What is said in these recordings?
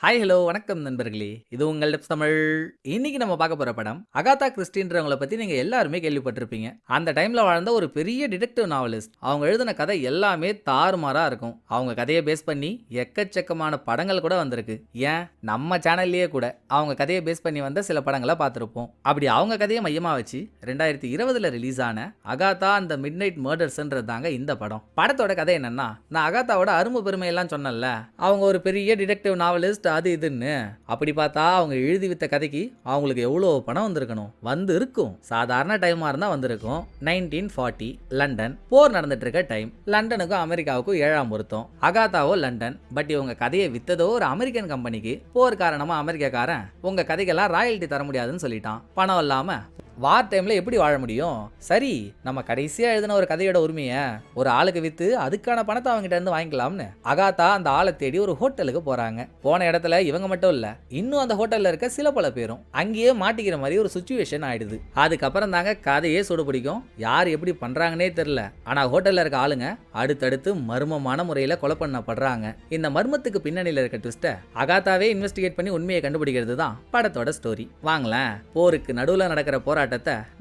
Hi hello வணக்கம் நண்பர்களே. இது உங்கள் டிப்ஸ் தமிழ். இன்னைக்கு நம்ம பார்க்க போற படம் அகாதா கிறிஸ்டின்றவங்கள பத்தி நீங்க எல்லாருமே கேள்விப்பட்டிருப்பீங்க. அந்த டைம்ல வாழ்ந்த ஒரு பெரிய டிடெக்டிவ் நாவலிஸ்ட். அவங்க எழுதின கதை எல்லாமே தாறுமாறா இருக்கும். அவங்க கதையை பேஸ் பண்ணி எக்கச்சக்கமான படங்கள் கூட வந்திருக்கு. ஏன் நம்ம சேனல்லயே கூட அவங்க கதையை பேஸ் பண்ணி வந்த சில படங்களை பார்த்திருப்போம். அப்படி அவங்க கதையை மையமா வச்சு 2020 ரிலீஸ் ஆன அகாதா அந்த மிட் நைட் மர்டர்ஸ்ன்றது தாங்க இந்த படம். படத்தோட கதை என்னன்னா, நான் அகாதாவோட அருமை பெருமை எல்லாம் சொன்னேன்ல, அவங்க ஒரு பெரிய டிடெக்டிவ் நாவலிஸ்ட் அது இதுன்னு. அப்படி பார்த்தா அவங்க எழுதி வித்த கதைக்கு அவங்களுக்கு எவ்வளவு பணம் வந்திருக்கணும், வந்து இருக்கும். சாதாரண டைமா இருந்தா வந்திருக்கும். 1940 லண்டன், போர் நடந்துட்டு இருக்க டைம். லண்டனுக்கும் அமெரிக்காவுக்கும் 7ஆம் பொருத்தம். அகாதாவோ லண்டன், பட் இவங்க கதையை வித்ததோ ஒரு அமெரிக்கன் கம்பெனிக்கு. போர் காரணமா அமெரிக்காக்காரன் உங்க கதைக்கெல்லாம் ராயல்டி தர முடியாதுன்னு சொல்லிட்டான். பணம் இல்லாம வார் டைம்ல எப்படி வாழ முடியும்? சரி, நம்ம கடைசியா எழுதின ஒரு கதையோட உரிமையை ஒரு ஆளுக்கு வித்து அதுக்கான பணத்தை அவங்ககிட்ட இருந்து வாங்கிக்கலாம்னு அகாதா அந்த ஆளை தேடி ஒரு ஹோட்டலுக்கு போறாங்க. போன இடத்துல இவங்க மட்டும் இல்ல, இன்னும் அந்த ஹோட்டல்ல இருக்க சில பல பேரும் அங்கேயே மாட்டிக்கிற மாதிரி ஒரு சுச்சுவேஷன் ஆயிடுது. அதுக்கப்புறம் தாங்க கதையே சூடு பிடிக்கும். யார் எப்படி பண்றாங்கன்னே தெரியல. ஆனா ஹோட்டல்ல இருக்க ஆளுங்க அடுத்தடுத்து மர்மமான முறையில கொலை பண்ணப்படுறாங்க. இந்த மர்மத்துக்கு பின்னணியில இருக்க ட்விஸ்ட அகாதாவே இன்வெஸ்டிகேட் பண்ணி உண்மையை கண்டுபிடிக்கிறது தான் படத்தோட ஸ்டோரி. வாங்களேன், போருக்கு நடுவுல நடக்கிற போராட்டத்தை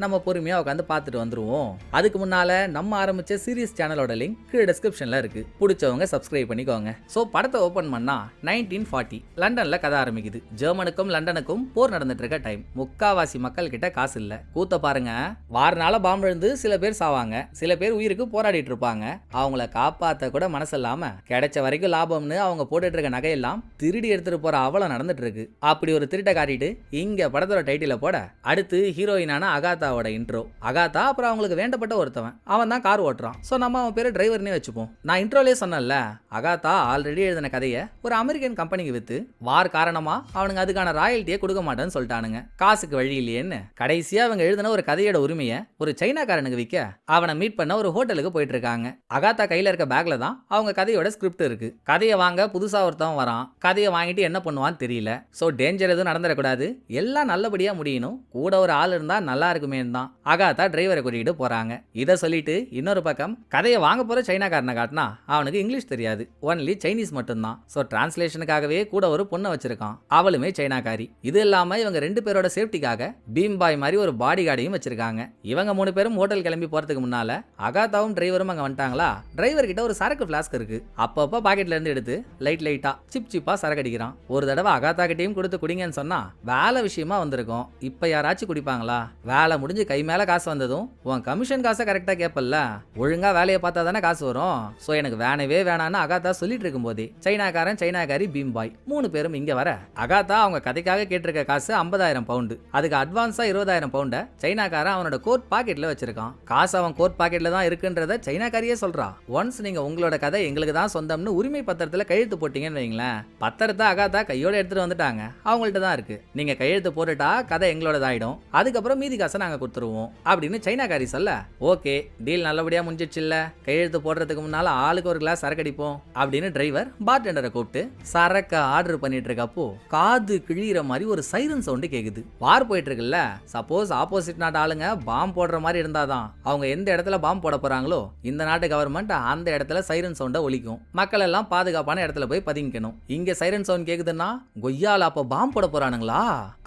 நம்ம பொறுமையா உட்காந்து பார்த்துட்டு வந்துருவோம். அதுக்கு முன்னால நம்ம ஆரம்பிச்ச சீரிஸ் சேனலோட லிங்க் கீழே டிஸ்கிரிப்ஷன்ல இருக்கு. பிடிச்சவங்க சப்ஸ்கிரைப் பண்ணிக்கோங்க. சோ படத்தை ஓபன் பண்ணா 1940 லண்டன்ல கதை ஆரம்பிக்குது. ஜெர்மனுக்கும் லண்டனுக்கும் போர் நடந்துட்டு இருக்க டைம். முக்காவாசி மக்கள் கிட்ட காசு இல்ல. கூத்த பாருங்க, வாரனால பாம்பு விழுந்து சில பேர் சாவாங்க, சில பேர் உயிருக்கு போராடிட்டு இருப்பாங்க. அவங்கள காப்பாத்த கூட மனசு இல்லாம கிடைச்ச வரைக்கும் லாபம்னு அவங்க போட்டுட்டு இருக்க நகையெல்லாம் திருடி எடுத்துட்டு போற அவலம் நடந்துட்டு இருக்கு. அப்படி ஒரு திருட்டை காட்டிட்டு இங்க படத்தோட டைட்டில போட அடுத்து ஹீரோயினான அகாதாவோட இன்ட்ரோ. அகாதா அப்புறம் அவங்களுக்கு வேண்டப்பட்ட ஒருத்தவன். அவன் தான் கார் ஓட்டுறான். சோ நம்ம அவன் பேரு டிரைவர்னே வச்சுப்போம். நான் இன்ட்ரோலே சொன்னேன்ல, அகாதா ஆல்ரெடி எழுதின கதையை ஒரு அமெரிக்கன் கம்பெனிக்கு வித்து வார் காரணமா அவனுங்க அதுக்கான ராயல்ட்டியை கொடுக்க மாட்டேன்னு சொல்லிட்டானுங்க. காசுக்கு வழி இல்லையேன்னு கடைசியா அவங்க எழுதின ஒரு கதையோட உரிமையை ஒரு சைனாக்காரனுக்கு விற்க அவனை மீட் பண்ண ஒரு ஹோட்டலுக்கு போயிட்டு இருக்காங்க. அகாதா கையில இருக்க பேக்ல தான் அவங்க கதையோட ஸ்கிரிப்ட் இருக்கு. கதையை வாங்க புதுசா ஒருத்தவன் வரான். கதையை வாங்கிட்டு என்ன பண்ணுவான்னு தெரியல. சோ டேஞ்சர் எதுவும் நடந்துடக்கூடாது, எல்லாம் நல்லபடியா முடியணும், கூட ஒரு ஆள் இருந்தா நல்லா இருக்குமே தான் அகாதா டிரைவரை கூட்டிட்டு போறாங்க. இதை சொல்லிட்டு இன்னொரு பக்கம் கதையை வாங்க போற சைனாக்காரனை காட்டினா அவனுக்கு இங்கிலீஷ் தெரியாது, ஒன்லி சைனீஸ் மட்டும்தான். சோ டிரான்ஸ்லேஷனுக்காகவே கூட ஒரு பொண்ணை வச்சிருக்கான், அவளுமே சைனாக்காரி. இது இல்லாம இவங்க 2 பேரோட சேஃப்டிக்காக பீம் பாய் மாதிரி ஒரு பாடி கார்டையும் வச்சிருக்காங்க. இவங்க 3 பேரும் ஹோட்டல் கிளம்பி போறதுக்கு முன்னால அகாதாவும் டிரைவரும் அங்க வந்துட்டாங்களா. டிரைவர் கிட்ட ஒரு சரக்கு பிளாஸ்க் இருக்கு. அப்பப்ப பாக்கெட்ல இருந்து எடுத்து லைட்டா சிப்பா சரக்கு அடிக்கிறான். ஒரு தடவை அகாதா கிட்டையும் கொடுத்து குடிங்கன்னு சொன்னா வேலை விஷயமா வந்திருக்கும். இப்ப யாராச்சும் குடிப்பாங்களா? வேலை முடிஞ்சு கை மேல காசு வந்ததும் உன் கமிஷன் காசை கரெக்டா கேப்பல்ல, ஒழுங்கா வேலையை பார்த்தா தானே காசு வரும். சோ எனக்கு வேணவே வேணான்னு அகாதா சொல்லிட்டு இருக்கும் போதே சைனாக்காரன் சைனாக்காரி பீம் பாய் 3 பேரும் இங்க வர அகாதா அவங்க கதைக்காக கேட்டிருக்க காசு 50,000 பவுண்டு. அதுக்கு அட்வான்ஸா 20,000 பவுண்ட சைனாக்காரன் அவனோட கோட் பாக்கெட்ல வச்சிருக்கான். காசு அவன் கோட் பாக்கெட்ல தான் இருக்குன்றத சைனாக்காரியே சொல்றா. ஒன்ஸ் நீங்க உங்களோட கதை எங்களுக்கு தான் சொந்தம்னு உரிமை பத்திரத்துல கையெழுத்து போட்டீங்கன்னு வைங்களேன், பத்திரத்தை அகாதா கையோட எடுத்துட்டு வந்துட்டாங்க. அவங்கள்ட்ட தான் இருக்கு. நீங்க கையெழுத்து போட்டுட்டா கதை எங்களோடதாயிடும், அதுக்கப்புறம் மீதி காசை நாங்க கொடுத்துருவோம் அப்படின்னு சைனாக்காரி சொல்ல, ஓகே டீல் நல்லபடியா முடிஞ்சிடுச்சுல்ல, கையெழுத்து போடுறதுக்கு முன்னால ஆளுக்கு ஒரு கிளாஸ் சரக்கு அடிப்போம் அப்படின்னு டிரைவர் பார்டெண்டரை கூப்பிட்டு சரக்க ஆர்டர் பண்ணிட்டு இருக்கப்போ காது கிழிகிற மாதிரி ஒரு சைரன் சவுண்டு கேக்குது. வார் போயிட்டு இருக்குல்ல, சப்போஸ் ஆப்போசிட் நாட்டு ஆளுங்க பாம்பு போடுற மாதிரி இருந்தாதான் அவங்க எந்த இடத்துல பாம்பு போட போறாங்களோ இந்த நாட்டு கவர்மெண்ட் அந்த இடத்துல சைரன் சவுண்ட ஒலிக்கும். மக்கள் எல்லாம் பாதுகாப்பான இடத்துல போய் பதுங்கிக்கணும். இங்க சைரன் சவுண்ட் கேக்குதுன்னா கொய்யால அப்ப பாம்பு போட போறானுங்களா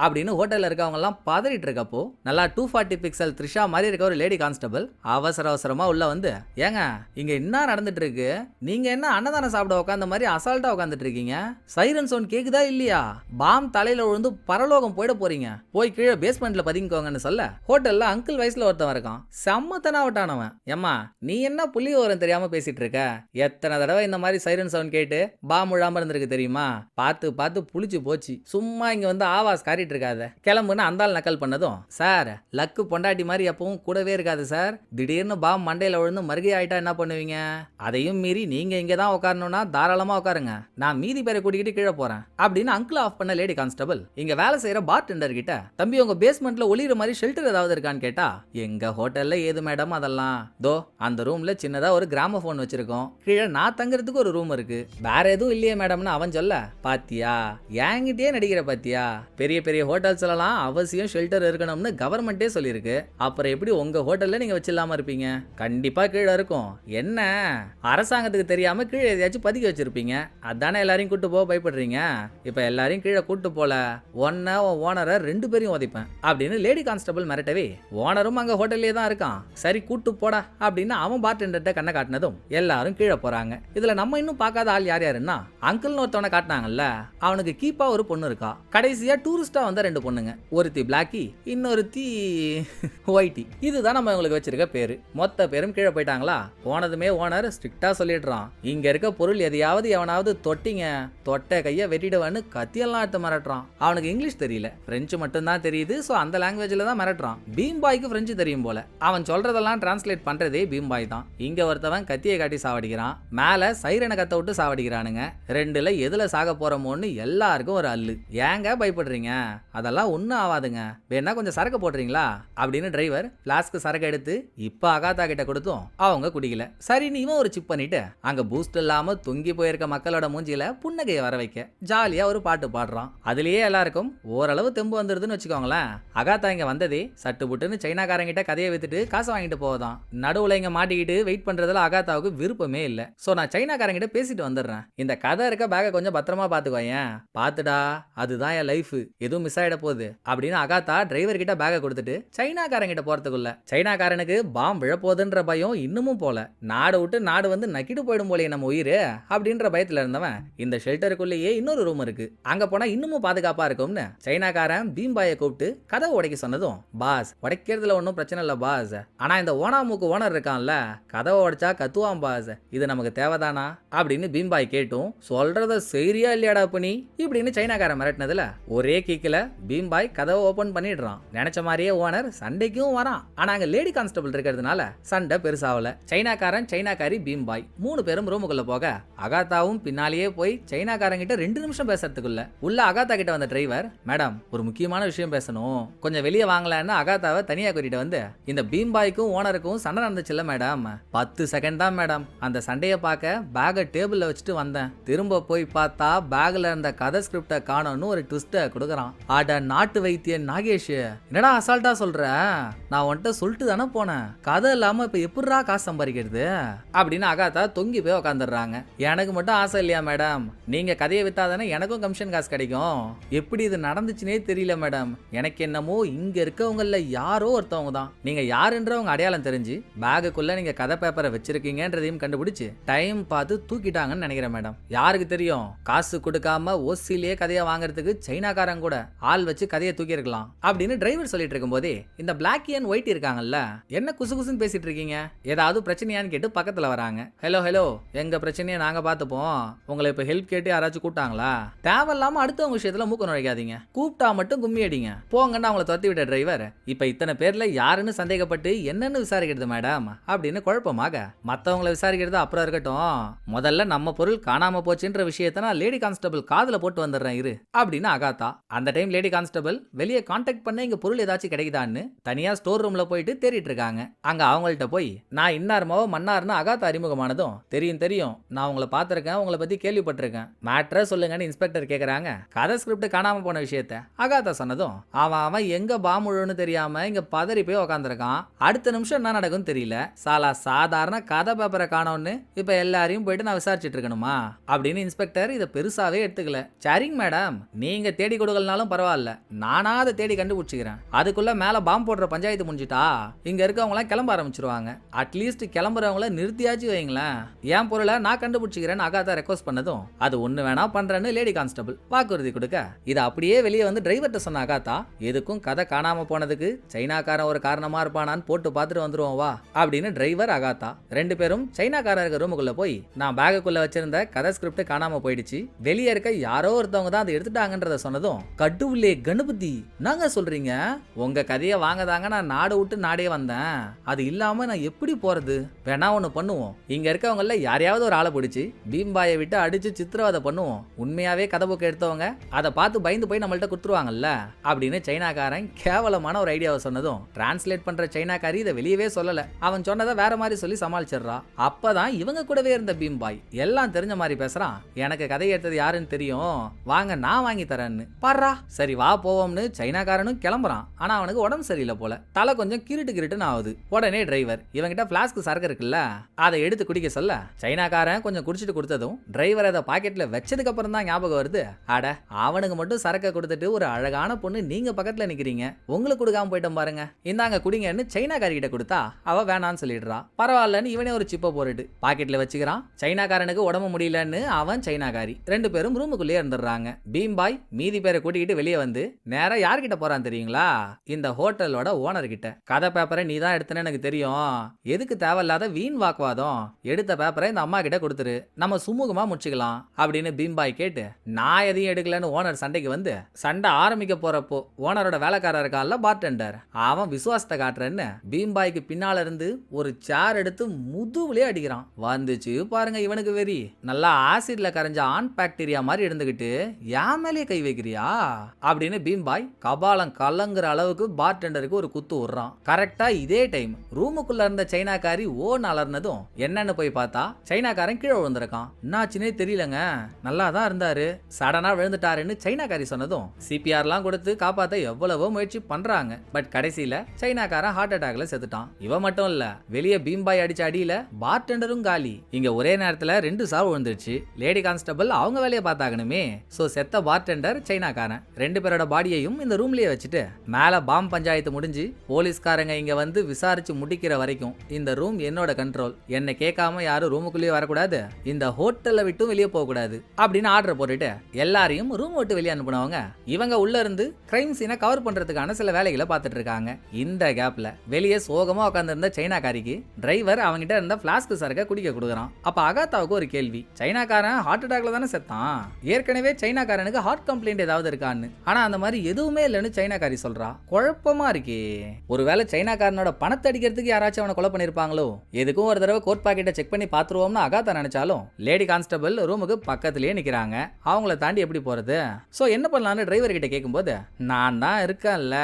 அப்படின்னு ஹோட்டல்ல இருக்கவங்க எல்லாம் பதறிட்டு இருக்கப்போ நல்லா 240 பிக்சல் த்ரிஷா மாதிரி இருக்க ஒரு லேடி கான்ஸ்டபிள் அவசரமா உள்ள வந்து, ஏங்க இங்க என்ன நடந்துட்டு இருக்கு, நீங்க என்ன அன்னதானம் சாப்பிட உட்கார்ந்த மாதிரி அசால்ட்டா உட்கார்ந்துட்டு இருக்கீங்க, சைரன் சவுண்ட் கேக்குதா இல்லையா, பாம் தலையில விழுந்து பரலோகம் போயிட போறீங்க, போய் கீழே பேஸ்மெண்ட்ல பதுங்கிக்கோங்கன்னு சொல்ல ஹோட்டல்ல அங்கிள் வயசுல ஒருத்தன் இருக்கான், செம்மத்தனா விட்டானவன். ஏம்மா நீ என்ன புள்ளி ஓரம் தெரியாம பேசிட்டு இருக்க, எத்தனை தடவை இந்த மாதிரி சைரன் சவுண்ட் கேட்டு பாம் விழாம இருந்திருக்கு தெரியுமா, பார்த்து புளிச்சு போச்சு, சும்மா இங்க வந்து ஆவாஸ் காரிட்டு இருக்காத, கிளம்புன்னு அந்தாள் நக்கல் பண்ணதும், சார் லக்கு பொண்டாட்டி மாதிரி எப்பவும் கூடவே இருக்காது சார், திடீர்னு பாம் மண்டையில விழுந்து மறுகை ஆயிட்டா என்ன பண்ணுவீங்க, அதையும் மீறி நீங்க இங்க தான் உட்காரணும்னா தாராளமா உட்காருங்க, நான் மீதி பேரை கூட்டிக்கிட்டு கீழே போறேன் அப்படின்னு அங்கிள் ஆஃப் பண்ண லேடி கான்ஸ்டபிள் இங்க வேலை செய்யற பார்டெண்டர் கிட்ட, தம்பி உங்க பேஸ்மெண்ட்ல ஒளிர மாதிரி ஷெல்டர் ஏதாவது இருக்கான்னு கேட்டா, எங்க ஹோட்டல்ல ஏது மேடம் அதெல்லாம், தோ அந்த ரூம்ல சின்னதா ஒரு கிராமபோன் வச்சிருக்கோம், கீழே நான் தங்குறதுக்கு ஒரு ரூம் இருக்கு, வேற எதுவும் இல்லையே மேடம்னு அவன் சொல்ல, பாத்தியா என்கிட்டயே நடிக்கிற பாத்தியா, பெரிய பெரிய ஹோட்டல்ஸ்லாம் அவசியம் ஷெல்டர் இருக்கணும்னு கவர்மெண்ட்டே சொல்லியிருக்கு. அப்புறம் எப்படி உங்க ஹோட்டல்ல நீங்க வச்சிடலாம இருப்பீங்க? கண்டிப்பா கீழே இருக்கும். என்ன அரசாங்கத்துக்கு தெரியாம கீழே எதையாச்சும் பதுக்கி வச்சிருப்பீங்க. அதானே எல்லாரையும் கூட்டு போக பயப்படுறீங்க. இப்ப எல்லாரையும் கீழே கூட்டு போல ஒன்ன ஓனரை 2 பேரையும் உதைப்பேன் அப்படின்னு லேடி கான்ஸ்டபிள் மிரட்டவே, ஓனரும் அங்க ஹோட்டல்லே தான் இருக்கான். சரி கூட்டு போடா அப்படின்னு அவன் பார்டெண்டர்ட்ட கண்ணை காட்டினதும் எல்லாரும் கீழே போறாங்க. இதுல நம்ம இன்னும் பார்க்காத ஆள் யார் யாருன்னா, அங்கிள்னு ஒருத்தவனை காட்டினாங்கல்ல, அவனுக்கு கீப்பா ஒரு பொண்ணு இருக்கா. கடைசியா டூரிஸ்டா வந்த 2 பொண்ணுங்க, ஒருத்தி பிளாக்கி, இன்னொருத்தி ஒயிட்டி. இதுதான் நம்ம இவங்களுக்கு வச்சிருக்க பேரு. மொத்த பேரும் கீழே போயிட்டாங்களா. போனதுமே ஓனர் ஸ்ட்ரிக்டா சொல்லிடுறான், இங்க இருக்க பொருள் எதையாவது எவனாவது தொட்டிங்க, தொட்ட கைய வெட்டிடுவான்னு கத்தியெல்லாம் எடுத்து மிரட்டுறான். அவனுக்கு இங்கிலீஷ் தெரியல, பிரெஞ்சு மட்டும் தான் தெரியுது. சோ அந்த லாங்குவேஜ்ல தான் மிரட்டுறான். பீம் பாய்க்கு பிரெஞ்சு தெரியும் போல. அவன் சொல்றதெல்லாம் டிரான்ஸ்லேட் பண்றதே பீம் பாய் தான். இங்க ஒருத்தவன் கத்தியை காட்டி சாவடிக்கிறான், மேல சைரனை கத்த விட்டு சாவடிக்கிறானுங்க. 2ல எதுல சாக போறோமோன்னு எல்லாருக்கும் ஒரு அல்லு. ஏங்க பயப்படுறீங்க? அதெல்லாம் ஒன்னும் ஆகாதுங்க, வேணா கொஞ்சம் சரக்கு போடுறீங்களா அப்படின்னு டிரைவர் பிளாஸ்க்கு சரக்கு எடுத்து இப்ப அகாதா கிட்ட கொடுத்தும் அவங்க குடிக்கல. சரி நீவும் ஒரு சிப் பண்ணிட்டு அங்க பூஸ்ட் இல்லாம தொங்கி போயிருக்க மக்களோட மூஞ்சில புன்னகையை வர வைக்க ஜாலியா ஒரு பாட்டு பாடுறான். அதுலயே எல்லாருக்கும் ஓரளவு தெம்பு வந்துருதுன்னு வச்சுக்கோங்களேன். அகாதா இங்க வந்ததே சட்டு புட்டுன்னு சைனாக்காரங்கிட்ட கதையை வித்துட்டு காசு வாங்கிட்டு போவதான். நடுவுல இங்க மாட்டிக்கிட்டு வெயிட் பண்றதுல அகாதாவுக்கு விருப்பமே இல்ல. சோ நான் சைனாக்காரங்கிட்ட பேசிட்டு வந்துடுறேன், இந்த கதை இருக்க பேக கொஞ்சம் பத்திரமா பாத்துக்கோயேன். பாத்துடா, அதுதான் என் லைஃப், எதுவும் மிஸ் ஆயிட போகுது அப்படின்னு அகாதா டிரைவர் கிட்ட பேக கொடுத்துட்டு சைனாக்காரங்கிட்ட போறதுக்குள்ள சைனாக்காரனுக்கு பாம் விழப்போகுதுன்ற பயம் இன்னமும் போல. நாடு விட்டு நாடு வந்து நக்கிட்டு போயிடும் போலே நம்ம உயிர் அப்படின்ற பயத்துல இருந்தவன் இந்த ஷெல்டருக்குள்ளேயே இன்னொரு ரூம் இருக்கு, அங்க போனா இன்னமும் பாதுகாப்பா இருக்கும்னு சைனாக்காரன் பீம்பாயை கூப்பிட்டு கதவை உடைக்க சொன்னதும், பாஸ் உடைக்கிறதுல ஒன்றும் பிரச்சனை இல்லை பாஸ், ஆனா இந்த ஓனாமுக்கு ஓனர் இருக்கான்ல, கதவை உடைச்சா கத்துவான் பாஸ், இது நமக்கு தேவைதானா அப்படின்னு பீம்பாய் கேட்டும், சொல்றத சரியா இல்லையாடா பண்ணி இப்படின்னு சைனாக்காரன் மிரட்டினதுல ஒரே கீக்கில பீம்பாய் கதவை ஓபன் பண்ணிடுறான். நினைச்ச மாதிரியே ஓனர் சண்டைக்கும் வரான். ஆனா அங்க லேடி கான்ஸ்டபிள் இருக்கிறதுனால சண்டை பெருசாவல. சைனாக்காரன் சைனாக்காரி பீம்பாய் 3 பேரும் ரூமுக்குள்ள போக அகாதாவும் பின்னாலேயே போய் சைனாக்காரன் கிட்ட 2 நிமிஷம் பேசுறதுக்குள்ள உள்ள அகாதா கிட்ட வந்த டிரைவர், மேடம் ஒரு முக்கியமான விஷயம் பேசணும், கொஞ்சம் வெளியே வாங்கலான்னு அகாதாவை தனியா கூட்டிட்டு வந்து, இந்த பீம்பாய்க்கும் ஓனருக்கும் சண்டை நடந்துச்சுல்ல மேடம், 10 செகண்ட் தான் மேடம், அந்த சண்டையை பார்க்க பேக டேபிள்ல வச்சுட்டு வந்தேன், திரும்ப போய் பார்த்தா பேக்ல இருந்த கதை ஸ்கிரிப்ட காணோம்னு ஒரு ட்விஸ்ட கொடுக்கறான். ஆட நாட்டு வைத்தியன் நாகேஷ், என்னடா அசால்ட்டா சொல்ற, நான் உன்கிட்ட சொல்லிட்டு தானே போனேன், கதை இல்லாம இப்ப எப்படிரா காசு சம்பாதிக்கிறது அப்படின்னு அகாதா தொங்கி போய் உட்காந்துடுறாங்க. எனக்கு மட்டும் ஆசை இல்லையா மேடம், நீங்க கதையை வித்தாதானே எனக்கும் கமிஷன் காசு கிடைக்கும், எப்படி இது நடந்துச்சுனே தெரியல மேடம், எனக்கு என்னமோ இங்க இருக்கவங்கள யாரோ ஒருத்தவங்க தான், நீங்க யாருன்றவங்க அடையாளம் தெரிஞ்சு பேகுக்குள்ள நீங்க கதை பேப்பரை வச்சிருக்கீங்கன்றதையும் கண்டுபிடிச்சு டைம் பார்த்து தூக்கிட்டாங்கன்னு நினைக்கிறேன் மேடம். யாருக்கு தெரியும், காசு கொடுக்காம ஓசிலேயே கதையை வாங்குறதுக்கு சைனாக்காரன் கூட ஆள் வச்சு கதையை தூக்கி இருக்கலாம் அப்படின்னு டிரைவர் சொல்லிட்டு இருக்கும் போதே இந்த பிளாக் அண்ட் ஒயிட் இருக்காங்கல்ல, என்ன குசு குசுன்னு பேசிட்டு இருக்கீங்க, ஏதாவது பிரச்சனையான்னு கேட்டு பக்கத்துல வராங்க. ஹலோ ஹலோ, எங்க பிரச்சனையை நாங்க பார்த்துப்போம், உங்களை இப்ப ஹெல்ப் கேட்டு யாராச்சும் கூப்பிட்டாங்களா, தேவையில்லாம அடுத்தவங்க விஷயத்துல மூக்க நுழைக்காதீங்க, கூப்பிட்டா மட்டும் கும்மி அடிங்க போங்கன்னு அவங்களை துரத்தி விட்ட டிரைவர் இப்ப இத்தனை பேர்ல யாருன்னு சந்தேகப்பட்டு என்னன்னு விசாரிக்கிறது மேடம் அப்படின்னு குழப்பமாக, மத்தவங்களை விசாரிக்கிறது அப்புறம் இருக்கட்டும், முதல்ல நம்ம பொருள் காணாம போச்சுன்ற விஷயத்த நான் லேடி கான்ஸ்டபிள் காதுல போட்டு வந்துடுறேன் இரு அப்படின்னு அகாதா. அந்த டைம் லேடி கான்ஸ்டபிள் வெளியே கான்டாக்ட் பண்ண இங்க பொருள் ஏதாச்சும் கிடைக்குதான்னு தனியா ஸ்டோர் ரூம்ல போயிட்டு தேடிட்டு இருக்காங்க. அங்க அவங்கள்ட்ட போய் நான் இன்னார்மோ மன்னார்னு அகாதா அறிமுகமானதும், தெரியும் தெரியும், நான் உங்களை பார்த்திருக்கேன், உங்களை பத்தி கேள்விப்பட்டிருக்கேன், மேட்ரை சொல்லுங்கன்னு இன்ஸ்பெக்டர் கேக்குறாங்க. கதை ஸ்கிரிப்ட் காணாம போன விஷயத்த அகாதா சொன்னதும் அவன் எங்க பாமுழுன்னு தெரியாம இங்க பதறி போய் உட்காந்துருக்கான். அடுத்த நிமிஷம் என்ன நடக்கும்னு தெரியல, சாதாரண கதை பேப்பரை காணோன்னு இப்ப எல்லாரையும் போயிட்டு நான் விசாரிச்சுட்டு இருக்கணுமா அப்படின்னு இன்ஸ்பெக்டர் இதை பெருசாவே எடுத்துக்கல. சரிங்க மேடம், நீங்க தேடி கொடுக்கலனாலும் பரவாயில்ல, நானா அதை தேடி கண்டுபிடிச்சிக்கிறேன், அதுக்குள்ள மேல பாம்பு போடுற பஞ்சாயத்து முடிஞ்சிட்டா இங்க இருக்கவங்க எல்லாம் கிளம்ப ஆரம்பிச்சிருவாங்க, அட்லீஸ்ட் கிளம்புறவங்கள நிறுத்தியாச்சு வைங்களேன், என் பொருளை நான் கண்டுபிடிச்சிக்கிறேன்னு அகாதா ரெக்வஸ்ட் பண்ணதும் அது ஒண்ணு வேணா பண்றேன்னு லேடி கான்ஸ்டபிள் வாக்குறுதி கொடுக்க, இதை அப்படியே வெளியே வந்து டிரைவர்கிட்ட சொன்ன அகாதா, எதுக்கும் கதை காணாம போனதுக்கு சைனாக்காரன் ஒரு காரணமா இருப்பானான்னு போட்டு பார்த்துட்டு வந்துருவோம் வா அப்படின்னு டிரைவர் அகாதா 2 பேரும் சைனாக்காரருக்கு ரூமுக்குள்ள போய், நான் பேகுக்குள்ள வச்சிருந்த கதை ஸ்கிரிப்ட் காணாம போயிடுச்சு, வெளியே இருக்க யாரோ ஒருத்தவங்க தான் அதை எடுத்துட்டாங்கன்றத சொன்னதும், கட்டுவுலே கணபதி நாங்க சொல்றீங்க, உங்க கதையை வாங்கதாங்க நான் நாடு விட்டு நாடே வந்தேன், அது இல்லாம நான் எப்படி போறது, வேணா ஒண்ணு பண்ணுவோம், இங்க இருக்கவங்கள யாரையாவது ஒரு ஆளை பிடிச்சி பீம்பாயை விட்டு அடிச்சு சித்திரவதை பண்ணுவோம், உண்மையாவே கதை புக்கு எடுத்தவங்க அதை பார்த்து பயந்து போய் நம்மள்ட்ட குடுத்துருவாங்கல்ல அப்படின்னு சைனாக்காரன் கேவலமான ஒரு ஐடியாவை சொன்னதும், டிரான்ஸ்லேட் பண்ற சைனாக்காரி இதை வெளியவே சொல்லல, அவன் சொன்னதை வேற மாதிரி சொல்லி சமாளிச்சிடுறா. அப்பதான் இவங்க கூடவே இருந்த பீம்பாய் எல்லாம் தெரிஞ்ச மாதிரி பேசுறான், எனக்கு கதை எடுத்தது யாருன்னு தெரியும், வாங்க நான் வாங்கி தரேன்னு பாடுறா. சரி வா போவோம்னு சைனாக்காரனும் கிளம்புறான். வரான். ஆனா அவனுக்கு உடம்பு சரியில்லை போல, தலை கொஞ்சம் கிருட்டுன்னு ஆகுது. உடனே டிரைவர் இவங்கிட்ட பிளாஸ்க் சரக்கு இருக்குல்ல, அதை எடுத்து குடிக்க சொல்ல சைனாக்காரன் கொஞ்சம் குடிச்சிட்டு கொடுத்ததும் டிரைவர் அதை பாக்கெட்ல வச்சதுக்கு அப்புறம் தான் ஞாபகம் வருது, அட அவனுக்கு மட்டும் சரக்கை கொடுத்துட்டு ஒரு அழகான பொண்ணு நீங்க பக்கத்துல நிக்கிறீங்க, உங்களுக்கு கொடுக்காம போயிட்டோம் பாருங்க, இந்தாங்க குடிங்கன்னு சைனாக்காரி கிட்ட கொடுத்தா அவ வேணான்னு சொல்லிடுறா. பரவாயில்லன்னு இவனே ஒரு சிப்பை போட்டுட்டு பாக்கெட்ல வச்சுக்கிறான். சைனாக்காரனுக்கு உடம்பு முடியலன்னு அவன் சைனாக்காரி ரெண்டு பேரும் ரூமுக்குள்ளே இருந்துடுறாங்க. பீம்பாய் மீதி பேரை கூட்டிக்கிட்டு வெளியே வந்து நேரா யார்கிட்ட போறான் தெரியுங்களா? இந்த ஹோட்டலோட ஓனர் கிட்ட. கதை பேப்பரை நீ தான் எடுத்தனு எனக்கு தெரியும், எதுக்கு தேவையில்லாத வீண் வாக்குவாதம், எடுத்த பேப்பரை இந்த அம்மா கிட்ட கொடுத்துரு, நம்ம சுமூகமா முடிச்சுக்கலாம் அப்படின்னு பீம்பாய் கேட்டு நான் எதையும் எடுக்கலன்னு ஓனர் சண்டைக்கு வந்து சண்டை ஆரம்பிக்க போறப்போ ஓனரோட வேலைக்காரர் இருக்கான்ல பார்டெண்டர், அவன் விசுவாசத்தை காட்டுறேன்னு பீம்பாய்க்கு பின்னால இருந்து ஒரு சேர் எடுத்து முதுகுலயே அடிக்கிறான். வந்துச்சு பாருங்க இவனுக்கு வெறி. நல்லா ஆசிட்ல கரைஞ்ச ஆன் பாக்டீரியா மாதிரி இருந்துகிட்டு என் மேலேயே கை வைக்கிறியா அப்படின்னு பீம்பாய் கபாலம் கலங்குற அளவுக்கு பார்டெண்டருக்கு ஒரு குத்து விடுறான். கரெக்டா இதே டைம் ரூமுக்குள்ள இருந்த சைனாக்காரி ஓன் அலர்னதும் என்னன்னு போய் பார்த்தா சைனாக்காரன் கீழே விழுந்திருக்கான். என்னாச்சுன்னே தெரியலங்க, நல்லா தான் இருந்தாரு, சடனா விழுந்துட்டாருன்னு சைனாக்காரி சொன்னதும் சிபிஆர்லாம் கொடுத்து காப்பாத்த எவ்வளவோ முயற்சி பண்றாங்க. பட் கடைசியில சைனாக்காரன் ஹார்ட் அட்டாக்ல செத்துட்டான். இவ மட்டும் இல்ல, வெளியே பீம்பாய் அடிச்ச அடியில பார்டெண்டரும் காலி. இங்க ஒரே நேரத்துல 2 சாவு விழுந்துருச்சு. லேடி கான்ஸ்டபிள் அவங்க வேலையை பார்த்தாகணுமே. சோ செத்த பார்டெண்டர் சைனாக்காரன் ரெண்டு பேரோட பாடியையும் இந்த ரூம்லயே வச்சுட்டு மேல பாம் பஞ்சாயத்து முடிஞ்சு போலீஸ்காரங்க இங்க வந்து விசாரிச்சு முடிக்கிற வரைக்கும் இந்த ரூம் என்னோட கண்ட்ரோல், என்ன கேட்காம யாரும் ரூமுக்குள்ளேயே வரக்கூடாது, இந்த ஹோட்டல்ல விட்டும் வெளியே போக கூடாது அப்படின்னு ஆர்டர் போட்டுட்டு எல்லாரையும் ரூம் விட்டு வெளியே அனுப்புனவங்க இவங்க உள்ள இருந்து கிரைம் சீனை கவர் பண்றதுக்கான சில வேலைகளை பார்த்துட்டு இருக்காங்க. இந்த கேப்ல வெளியே சோகமா உட்கார்ந்து இருந்த சைனாக்காரிக்கு டிரைவர் அவங்கிட்ட இருந்த பிளாஸ்க் சரக்க குடிக்க கொடுக்குறான். அப்ப அகாத்தாவுக்கு ஒரு கேள்வி, சைனாக்காரன் ஹார்ட் அட்டாக்ல தானே செத்தான், ஏற்கனவே சைனாக்காரனுக்கு ஹார்ட் கம்ப்ளைண்ட் ஏதாவது இருக்கான்னு. ஆனா அந்த மாதிரி எதுவுமே இல்லைன்னு சைனாக்காரி சொல்றா. குழப்பமா இருக்கே, ஒருவேளை சைனாக்காரனோட பணத்தை அடிக்கிறதுக்கு யாராச்சும் அவனை கொலை பண்ணிருப்பாங்களோ, எதுக்கும் ஒரு தடவை கோட் பாக்கெட்டை செக் பண்ணி பாத்துருவோம்னு அகாத்தா நினைச்சாலும் லேடி கான்ஸ்டபிள் ரூமுக்கு பக்கத்திலேயே நிக்கிறாங்க. அவங்கள தாண்டி எப்படி போறது? சோ என்ன பண்ணலாம்னு டிரைவர் கிட்ட கேட்கும்போது நான் தான் இருக்கேன்ல,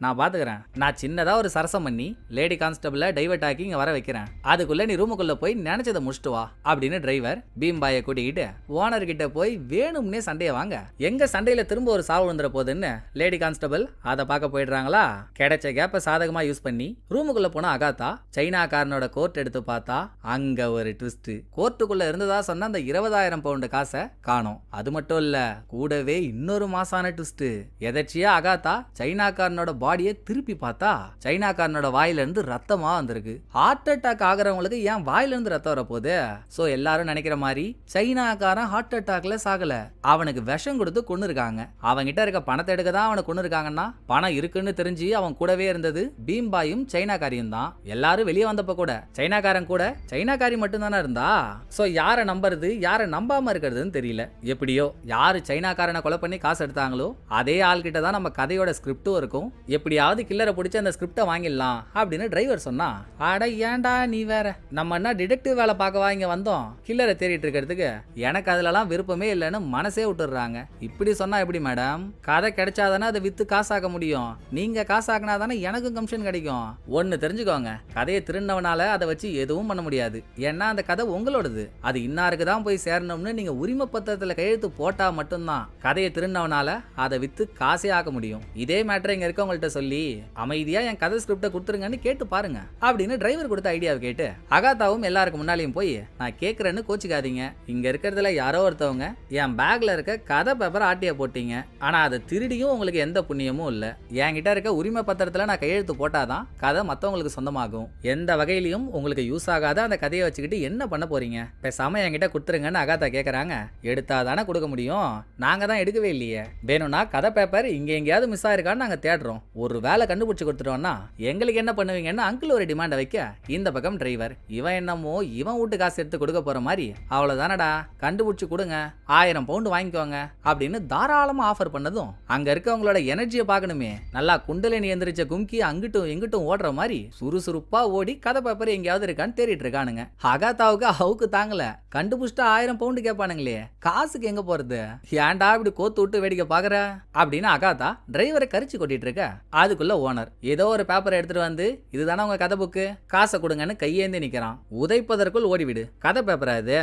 நான் பாத்துக்கிறேன், நான் சின்னதா ஒரு சரசம் பண்ணி லேடி கான்ஸ்டபிள டைவர்ட் ஆக்கி இங்க வர வைக்கிறேன், அதுக்குள்ள நீ ரூமுக்குள்ள போய் நினைச்சதை முடிச்சுட்டு வா அப்படின்னு டிரைவர் பீம்பாயை கூட்டிக்கிட்டு ஓனர் கிட்ட போய் வேணும்னே சண்டைய வாங்க. எங்க சண்டையில திரும்ப ஒரு சாவு வந்துற போதுன்னு லேடி கான்ஸ்டபிள் அதை பார்க்க போயிடுறாங்களா. கிடைச்ச கேப்ப சாதகமா யூஸ் பண்ணி ரூமுக்குள்ள போன அகாத்தா சைனாக்காரனோட கோர்ட் எடுத்து பார்த்தா அங்க ஒரு ட்விஸ்ட். கோர்ட்டுக்குள்ள இருந்ததா சொன்ன அந்த 20,000 பவுண்டு காசை காணோம். அது மட்டும் இல்ல, கூடவே இன்னொரு மாசான ட்விஸ்ட். எதர்ச்சியா அகாத்தா சைனாக்காரனோட பாடியை திருப்பி பார்த்தா சைனாக்காரனோட வாயில இருந்து ரத்தமா வந்திருக்கு. ஹார்ட் அட்டாக் ஆகுறவங்களுக்கு ஏன் வாயில இருந்து ரத்தம் வரப்போகுது? சோ எல்லாரும் நினைக்கிற மாதிரி சைனாக்காரன் ஹார்ட் அட்டாக்ல சாகல, அவனுக்கு விஷம் கொடுத்து கொன்னு இருக்காங்க. அவன்கிட்ட இருக்க பணத்தை எடுக்க தான் அவனை கொன்னு இருக்காங்கன்னா பணம் இருக்குன்னு தெரிஞ்சு அவன் கூடவே இருந்தது பீம்பாயும் சைனாக்காரியும் தான். எல்லாரும் வெளியே வந்தப்ப கூட சைனாக்காரன் கூட சைனாக்காரி மட்டும் தானே இருந்தா. சோ யாரை நம்புறது யாரை நம்பாம இருக்கிறதுன்னு தெரியல. எப்படியோ யாரு சைனாக்காரனை கொலை பண்ணி காசு எடுத்தாங்களோ அதே ஆள்கிட்ட தான் நம்ம கதையோட ஸ்கிரிப்டும் இருக்கும். எப்படியாவது கில்லரை பிடிச்சி அந்த ஸ்கிரிப்டை வாங்கிடலாம் அப்படின்னு டிரைவர் சொன்னா, அட ஏன்டா நீ வேற, நம்ம என்ன டிடெக்டிவ் வேலை பார்க்கவா இங்க வந்தோம், கில்லரை தேடிட்டு இருக்கிறதுக்கு எனக்கு அதுலலாம் விருப்பமே இல்லைன்னு மனசே விட்டுடுறாங்க. இப்படி சொன்னா எப்படி மேடம், கதை கிடைச்சாதானே அதை வித்து காசாக்க முடியும், நீங்க காசாக்கினா தானே எனக்கும் கமிஷன் கிடைக்கும். ஒன்னு தெரிஞ்சுக்கோங்க, கதையை திருநவனால அதை வச்சு எதுவும் பண்ண முடியாது. ஏன்னா அந்த கதை உங்களோடது, அது இன்னாருக்கு தான் போய் சேரணும்னு நீங்க உரிமை பத்திரத்துல கையெழுத்து போட்டா மட்டும்தான் கதையை திருநவனால அதை வித்து காசே ஆக்க முடியும். இதே மேட்டர் இங்க இருக்கவங்கள்ட்ட சொல்லி அமைதியா என் கதை ஸ்கிரிப்டை கொடுத்துருங்கன்னு கேட்டு பாருங்க அப்படின்னு டிரைவர் கொடுத்த ஐடியாவை கேட்டு அகாத்தாவும் எல்லாருக்கும் முன்னாலையும் போய் நான் கேட்கறேன்னு கோச்சிக்காதீங்க, இங்க இருக்கிறதுல யாரோ ஒருத்தவங்க என் பேக்ல இருக்க கதை பேப்பர் ஆட்டிய போட்டீங்க, ஆனா அதை திருடியும் உங்களுக்கு எந்த புண்ணியமும் இல்ல, என்கிட்ட இருக்க உரிமை பத்திரத்துல நான் கையெழுத்து போட்டாதான் கதை மத்தவங்களுக்கு சொந்தமாகும், எந்த வகையிலையும் உங்களுக்கு யூஸ் ஆகாத அந்த கதையை வச்சுக்கிட்டு என்ன பண்ண போறீங்க, பேசாம என்கிட்ட கொடுத்துருங்கன்னு அகாத்தா கேட்கறாங்க. எடுத்தாதானே கொடுக்க முடியும், நாங்க தான் எடுக்கவே இல்லையே, வேணும்னா கதை பேப்பர் இங்க எங்கேயாவது மிஸ் ஆயிருக்கான்னு நாங்க தேடுறோம், ஒரு வேலை கண்டுபிடிச்சு கொடுத்துட்டோம்னா எங்களுக்கு என்ன பண்ணுவீங்கன்னு அங்கிள் ஒரு டிமாண்டை வைக்க இந்த பக்கம் டிரைவர் இவன் என்னமோ இவன் வீட்டு காசு எடுத்து கொடுக்க போற மாதிரி அவ்வளவுதானடா கண்டுபிடிச்சு கொடுங்க 1000 பவுண்டு வாங்கிக்கோங்க அப்படின்னு தாராளமா ஆஃபர் பண்ணதும் அங்க இருக்கவங்களோட எனர்ஜியை பார்க்கணுமே, நல்லா குண்டலினி எந்திரிச்ச கும்கி அங்கிட்டும் எங்கிட்டும் ஓடுற மாதிரி சுறுசுறுப்பா ஓடி கதை பேப்பர் எங்கேயாவது இருக்கான்னு தேடிட்டு இருக்கானுங்க. அகாத்தாவுக்கு அவுக்கு தாங்கல, கண்டுபிடிச்சிட்டா 1000 பவுண்டு கேட்பானுங்களே, காசுக்கு எங்க போறது, ஏன்டா இப்படி கோத்து விட்டு வேடிக்கை பாக்குற அப்படின்னு அகாத்தா டிரைவரை கரிச்சு கொட்டிட்டு இருக்க. அதுக்குள்ள ஓனர் ஏதோ ஒரு பேப்பரை எடுத்துட்டு வந்து இதுதானே உங்க கதை புக்கு, காசை கொடுங்கன்னு கையேந்தி நிக்கிறான். உதைப்பதற்குள் ஓடிவிடு, கதை பேப்பரா இது,